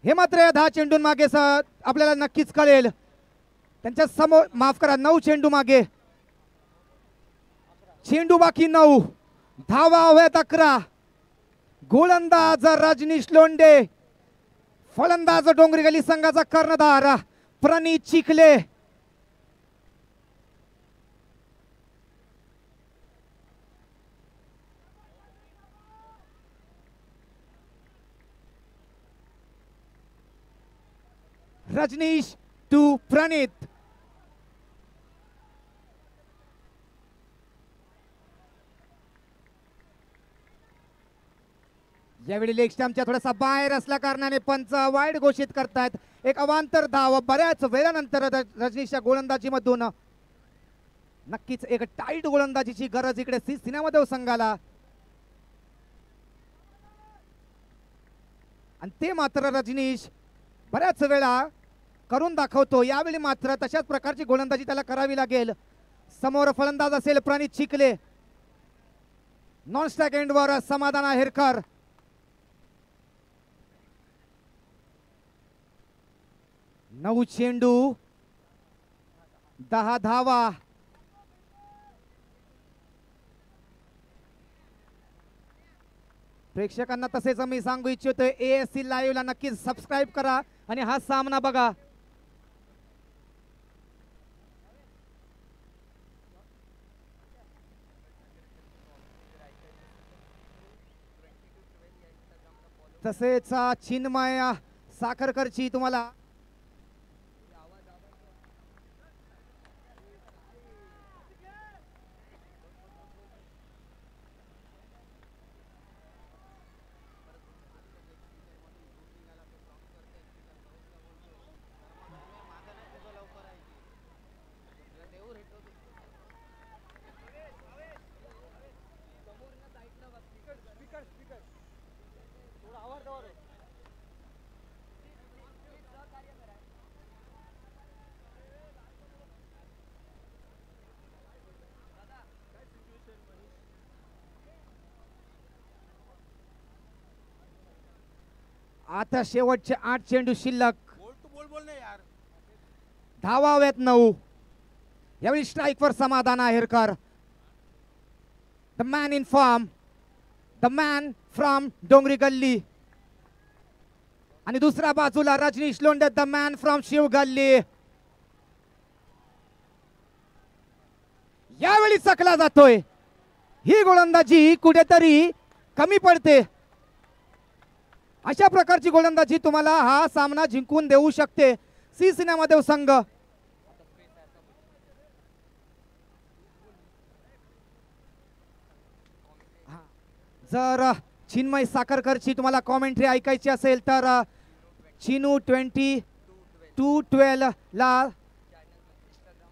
हे मात्र या 10 चेंडूंमागे आपल्याला नक्कीच कळेल. त्यांच्या समोर, माफ करा, 9 चेंडू मागे, चेंडू बाकी 9, धावा हव्यात 11. गोलंदाज रजनीश लोंढे, फलंदाज डोंगरेगली संघाचा कर्णधार प्रणीत चिखले. रजनीश टू प्रणीत. यावेळी लेग स्टंपच्या थोडासा बाहेर असल्या कारणाने पंच वाईड घोषित करतायत. एक अवांतर धाव बऱ्याच वेळानंतर रजनीशच्या गोलंदाजीमधून. नक्कीच एक टाईट गोलंदाजीची गरज इकडे सिसिनामध्ये संघाला, आणि ते मात्र रजनीश बऱ्याच वेळा करून दाखवतो. यावेळी मात्र तशाच प्रकारची गोलंदाजी त्याला करावी लागेल. समोर फलंदाज असेल प्रणीत चिखले, नॉन स्ट्राइक एंडवर समाधान आहेरकर. नऊ चेंडू 10 धावा. प्रेक्षकांना तसेच मी सांगू इच्छितोय, ASC लाईव्ह ला नक्कीच सबस्क्राईब करा आणि हा सामना बघा. तसेच चिन्मय साखरकरची तुम्हाला आता शेवटचे 8 चेंडू शिल्लक. धावा हव्यात 9. यावेळी स्ट्राईकवर Samadhan Aherkar, the man in form, the man from Dongri गल्ली. आणि दुसऱ्या बाजूला Rajnish Londhe, the man from Shiv गल्ली. यावेळी चकला जातोय. ही गोलंदाजी कुठेतरी कमी पडते. अशा प्रकारची गोलंदाजी तुम्हाला हा सामना जिंकून देऊ शकते सिसिनामध्ये संघ. जर चिन्मय साखरकरची तुम्हाला कॉमेंट्री ऐकायची असेल तर चिनू 2212 ला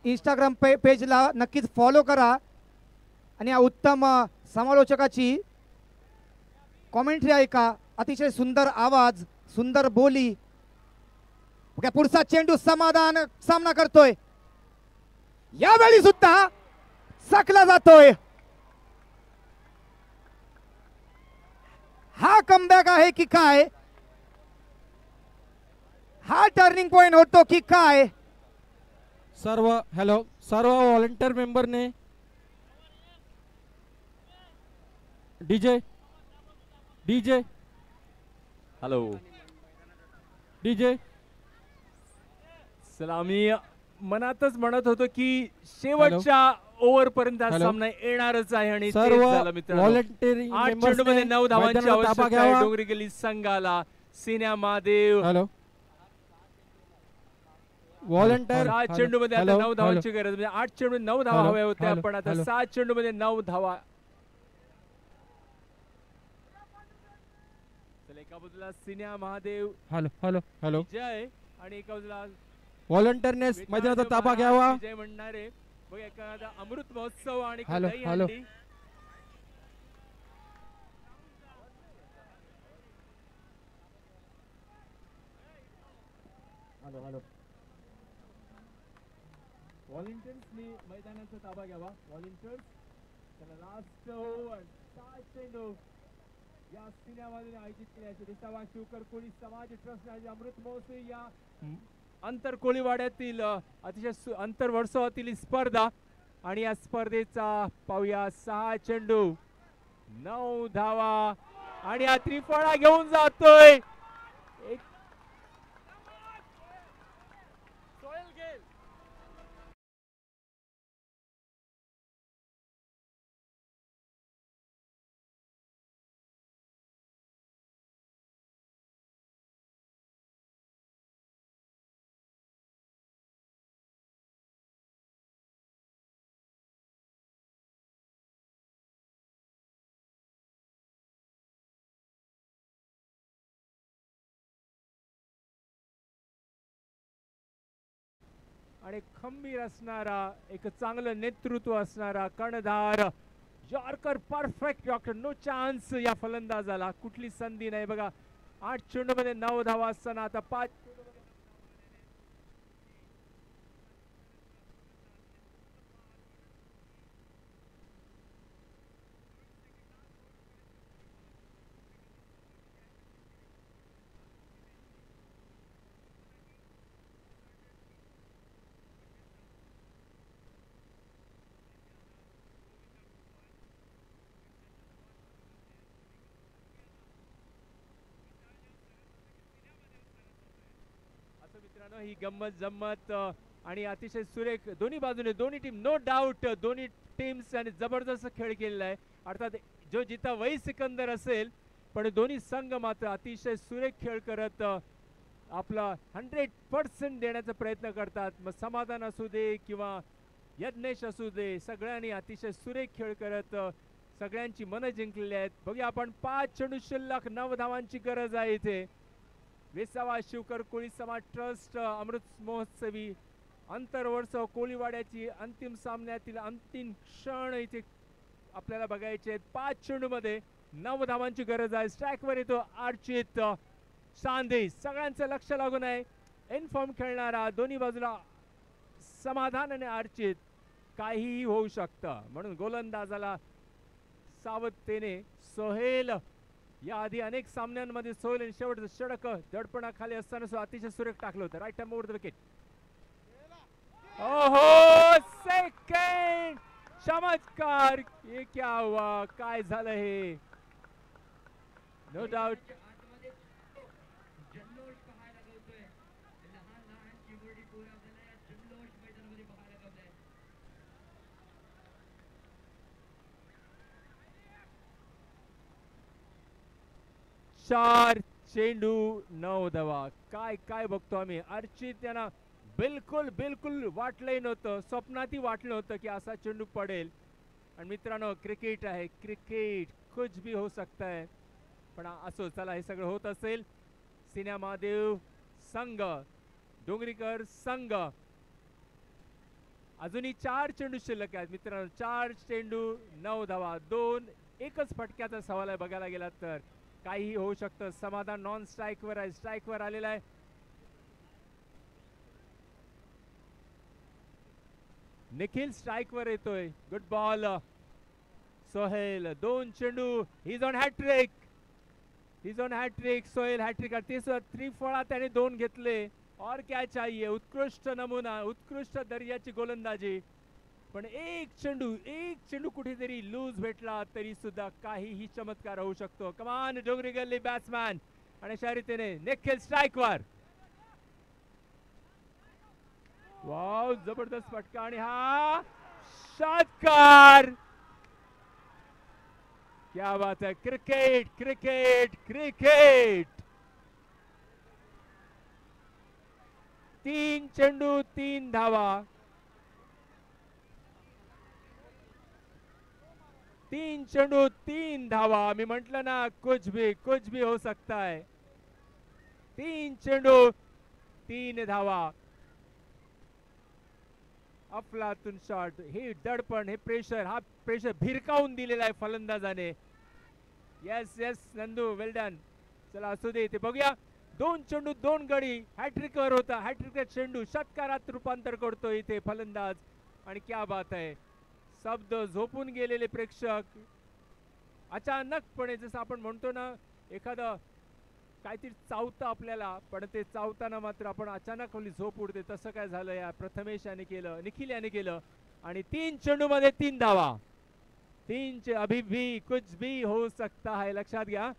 इंस्टाग्राम पेजला नक्कीच फॉलो करा आणि या उत्तम समालोचकाची कॉमेंट्री ऐका. अतिशय सुंदर आवाज, सुंदर बोली. पुढचा चेंडू समाधान सामना करतोय. यावेळी सुद्धा सकला जातोय. हा कमबॅक आहे की काय, हा टर्निंग पॉइंट होतो की काय. सर्व व्हॉलंटियर मेंबरने डीजे हॅलो डीजे चला, आम्ही मनातच म्हणत होतो की शेवटच्या ओव्हर पर्यंत हा हॅलो. सामना येणारच आहे आणि तेच सर्व झालं मित्रांनो. व्हॉलंटिअरिंग 8 चेंडूमध्ये 9 धावांची आवश्यकता आहे डोंगरी गेली संघाला. सिन्या महादेव हॅलो व्हॉलंटियर 7 चेंडूमध्ये आता 9 धावांची गरज. म्हणजे 8 चेंडू 9 धावा हॅलो, हव्या होत्या, हॅलो, पण आता हॅलो. 7 चेंडूमध्ये 9 धावा. एका बाजूला सिन्या महादेव हॅलो हॅलो हॅलो विजय आणि एका बाजूला व्हॉलंटियरनेस मैदानाचा ताबा घ्यावा. विजय म्हणणारे बघ एखादा अमृत महोत्सव आणि हॅलो, दही हॅलो. हंडी. व्हॉलंटियर्सनी मैदानाचा ताबा घ्यावा. व्हॉलंटियर्स त्याला लास्ट ओव्हर 6 चेंडू या सिनेमाने आयोजित केल्याचे विसावा शिवकर कोळी समाज ट्रस्ट आणि अमृत महोत्सव या अंतर कोळीवाड्यातील अतिशय अंतर वर्षातील ही स्पर्धा आणि या स्पर्धेचा पाहूया 6 चेंडू 9 धावा आणि हा त्रिफळा घेऊन जातोय. एक आणि खंबीर असणारा एक चांगलं नेतृत्व असणारा कर्णधार yorker perfect yorker no chance या फलंदाजाला कुठली संधी नाही बघा. 8 चेंडूमध्ये 9 धावा असताना आता 5 मित्रांनो ही गंमत जम्मत आणि अतिशय सुरेख दोन्ही बाजूने दोन्ही टीम नो डाऊट दोन्ही टीम्स आणि जबरदस्त खेळ केलेला आहे. अर्थात जो जिता वही सिकंदर असेल पण दोन्ही संघ मात्र अतिशय सुरेख खेळ करत आपला 100% देण्याचा प्रयत्न करतात. मग समाधान असू दे किंवा यज्ञेश असू दे सगळ्यांनी अतिशय सुरेख खेळ करत सगळ्यांची मनं जिंकलेली आहेत. बघूया आपण 5 चेंडू शिल्लक 9 धावांची गरज आहे इथे. वेसावा शिवकर कोळी समाज ट्रस्ट अमृत महोत्सवी आंतरवर्ष कोळीवाड्याची अंतिम सामन्यातील अंतिम क्षण इथे आपल्याला बघायचे आहेत. 5 चेंडू मध्ये 9 धावांची गरज आहे. स्ट्राईकवर येतो अर्चित सांदे. सगळ्यांचं लक्ष लागून आहे. इनफॉर्म खेळणारा दोन्ही बाजूला समाधान आणि अर्चित काहीही होऊ शकतं म्हणून गोलंदाजाला सावधतेने सोहेल या आधी अनेक सामन्यांमध्ये सोहेल आणि शेवटचं षटक दडपणाखाली असताना अतिशय सुरेख टाकलं होतं. Right time over the wicket. ओहो सेकंड चमत्कार. हे क्या हुआ काय झालं हे. नो डाऊट चार चेंडू 9 धावा. काय काय बघतो आम्ही. अर्चित यांना बिलकुल बिलकुल वाटलंही नव्हतं स्वप्नातही वाटलं होतं की असा चेंडू पडेल. आणि मित्रांनो क्रिकेट आहे क्रिकेट कुछ भी हो सकता है पण असो चला हे सगळं होत असेल. सिन्या महादेव संघ डोंगरीकर संघ अजूनही 4 चेंडू शिल्लक आहेत मित्रांनो. 4 चेंडू 9 धावा 2 एकच फटक्याचा सवाल आहे. बघायला गेला तर काहीही होऊ शकतं. समाधान नॉन स्ट्राईकवर आहे. स्ट्राईकवर आलेला आहे. निखिल स्ट्राईकवर येतोय. Good ball Sohail. 2 चेंडू he's on hat trick. He's on hat trick. Sohail hat trick ते त्रिफळा त्याने 2 घेतले. और क्या चाहिए. उत्कृष्ट नमुना उत्कृष्ट दर्जाची गोलंदाजी पण एक चेंडू कुठेतरी लूज भेटला तरी सुद्धा काहीही चमत्कार होऊ शकतो. कमान डोंगरी गल्ली बॅट्समॅन आणि अशा रीतीने निखिल स्ट्राईकवर. वाव जबरदस्त फटका आणि हा षटकार. क्या बात है. Cricket cricket cricket. 3 चेंडू 3 धावा. 3 चेंडू 3 धावा. मी म्हंटल ना कुछ भी हो सकता है. 3 चेंडू 3 धावा. अफलातून शॉट. हे दडपण, हे प्रेशर, हा प्रेशर भिरकावून दिलेला आहे फलंदाजाने. येस नंदू, वेल डन. चला असू दे. ते बघूया 2 चेंडू 2 गडी. हॅट्रिकवर होता. हॅट्रिकचा चेंडू षटकारात रूपांतर करतो इथे फलंदाज. आणि क्या बात आहे. शब्द झोपून गेलेले प्रेक्षक अचानकपणे, जसं आपण म्हणतो ना एखादं काहीतरी चावतं आपल्याला, पण ते चावताना मात्र आपण अचानक आपली झोप उडते, तसं काय झालं या प्रथमेश याने केलं, निखिल याने केलं. आणि 3 चेंडू मध्ये 3 धावा. 3 अभी भी कुछ भी हो सकता है, लक्षात घ्या.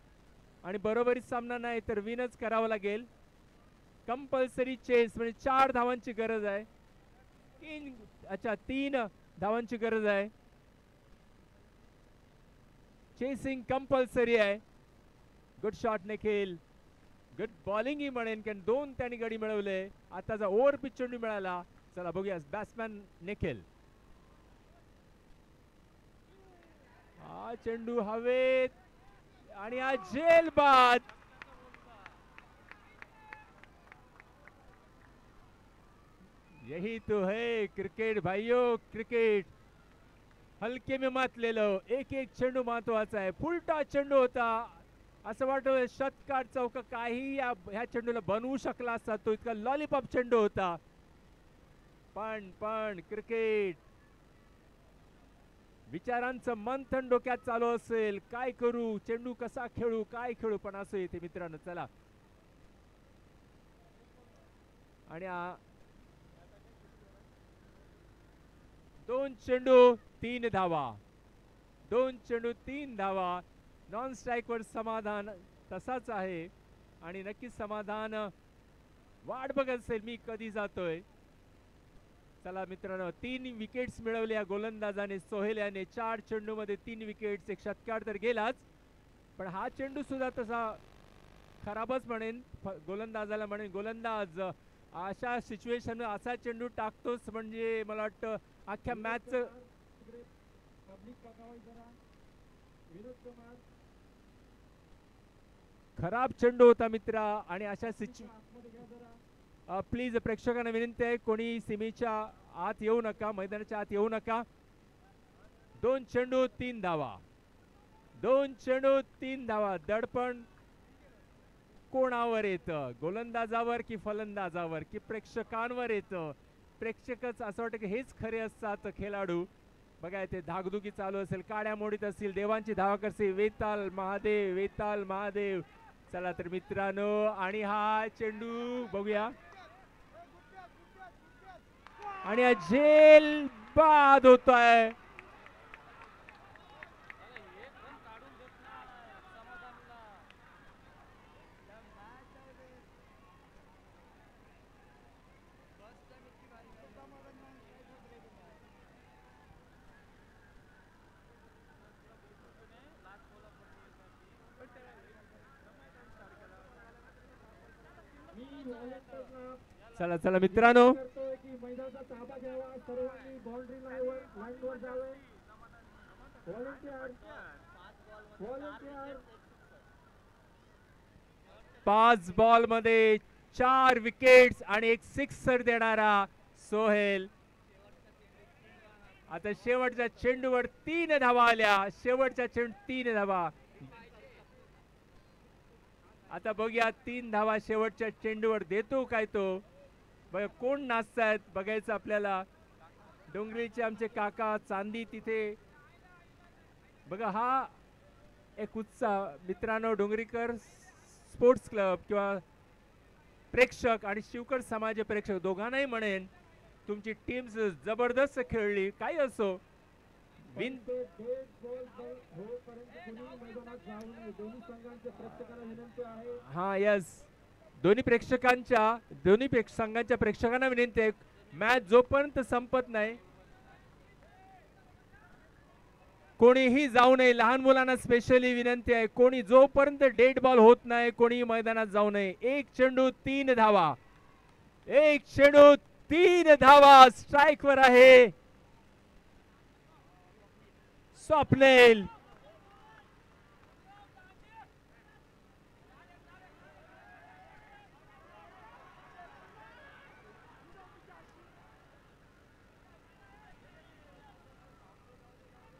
आणि बरोबरीत सामना नाही तर विनच करावं लागेल. कंपल्सरी चेस म्हणजे 4 धावांची गरज आहे. 3 धावांची गरज आहे. चेसिंग कंपल्सरी आहे. Good shot Nikhil. Good bowling ही म्हणेन, कारण 2 त्यांनी गडी मिळवले. आताचा ओव्हर पिच चेंडू मिळाला. चला बघूया बॅट्समॅन निखिल. हा चेंडू हवेत आणि हा झेल बाद. यही तो है क्रिकेट भाइयों, क्रिकेट. हलके में मत ले लो. एक चेंडू महत्वाचा आहे. फुलटा चेंडू होता. असं वाटतं षटकार चौक काही ह्या चेंडूला बनवू शकला असता. तो इतका लॉलीपॉप चेंडू होता. पण क्रिकेट विचारांचं मंथन डोक्यात चालू असेल. काय करू, चेंडू कसा खेळू, काय खेळू. पण असं येते मित्रांनो. चला आणि 2 चेंडू 3 धावा. 2 चेंडू 3 धावा. नॉन स्ट्राईक वर समाधान तसाच आहे आणि नक्कीच समाधान वाट बघत असेल मी कधी जातोय. चला मित्रांनो, 3 विकेट्स मिळवल्या गोलंदाजाने सोहेल याने. 4 चेंडू मध्ये 3 विकेट्स. एक षटकार तर गेलाच, पण हा चेंडू सुद्धा तसा खराबच म्हणेन. गोलंदाजाला म्हणेन गोलंदाज अशा सिच्युएशन असा चेंडू टाकतोस म्हणजे मला वाटतं अख्ख्या मॅच. खराब चेंडू होता मित्रा. आणि अशा प्लीज प्रेक्षकांना विनंती आहे, कोणी सीमेच्या आत येऊ नका, मैदानाच्या आत येऊ नका. 2 चेंडू 3 धावा. 2 चेंडू 3 धावा. दडपण कोणावर येतं, गोलंदाजावर की फलंदाजावर की प्रेक्षकांवर येतं. प्रेक्षकच असं वाटतं की हेच खरे असतात खेळाडू. बघा ते धाकधुकी चालू असेल, काड्या मोडीत असतील, देवांची धावा करसे, वेताल महादेव, वेताल महादेव. चला तर मित्रांनो, आणि हा चेंडू बघूया आणि हा झेल बाद होतोय. चला चला मित्रांनो, पाच बॉल मध्ये 4 विकेट्स आणि एक सिक्सर देणारा सोहेल. आता शेवटच्या चेंडूवर 3 धावा आल्या. शेवटच्या चेंडू 3 धावा. आता बघूया 3 धावा शेवटच्या चेंडूवर देतो काय तो. बघा कोण नाचतायत बघायचं आपल्याला. डोंगरीचे आमचे काका चांदी तिथे. बघा हा एक उत्साह मित्रांनो. डोंगरीकर स्पोर्ट्स क्लब किंवा प्रेक्षक आणि शिवकर समाज प्रेक्षक दोघांनाही म्हणेन, तुमची टीम जबरदस्त खेळली. काही असो विन. हा यस, दोन्ही संघांच्या प्रेक्षकांना विनंती आहे, मॅच जोपर्यंत संपत नाही कोणीही जाऊ नये. लहान मुलांना स्पेशली विनंती आहे, कोणी जोपर्यंत डेड बॉल होत नाही कोणी मैदानात जाऊ नये. 1 चेंडू 3 धावा. 1 चेंडू 3 धावा. स्ट्राइक वर आहे स्वप्नील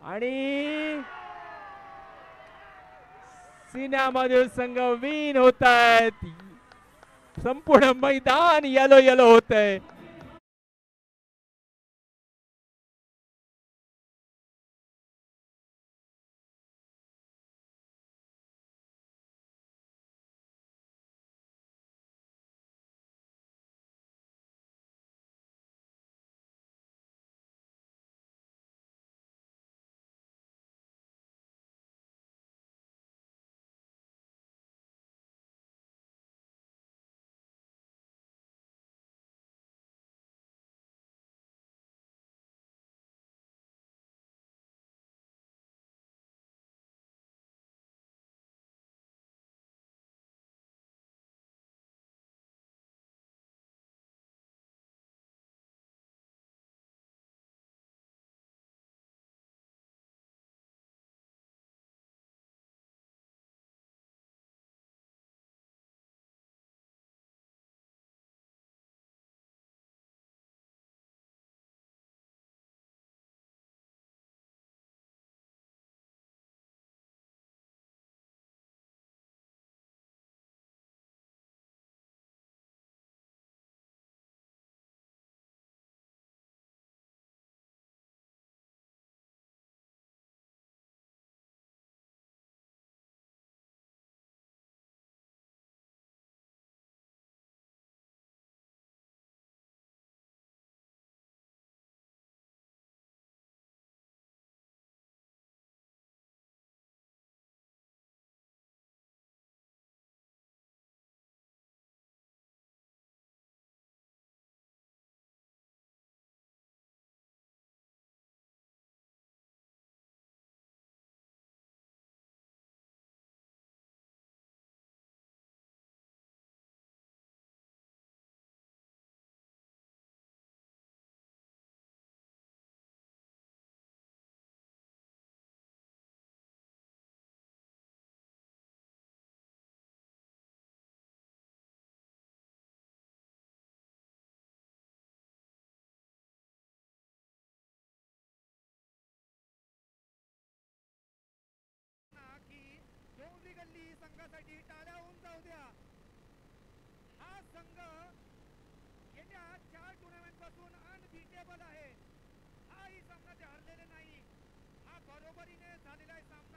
आणि सिन्यामधील संघ विन होत आहेत. संपूर्ण मैदान येलो येलो होत आहे. डोंगरी गल्ली संघासाठी टाळ्या होऊन जाऊ द्या. हा संघ गेल्या 4 टुर्नामेंट पासून अनबीटेबल आहे. हाही सामना ते हरलेले नाही. हा बरोबरीने झालेला आहे सामना.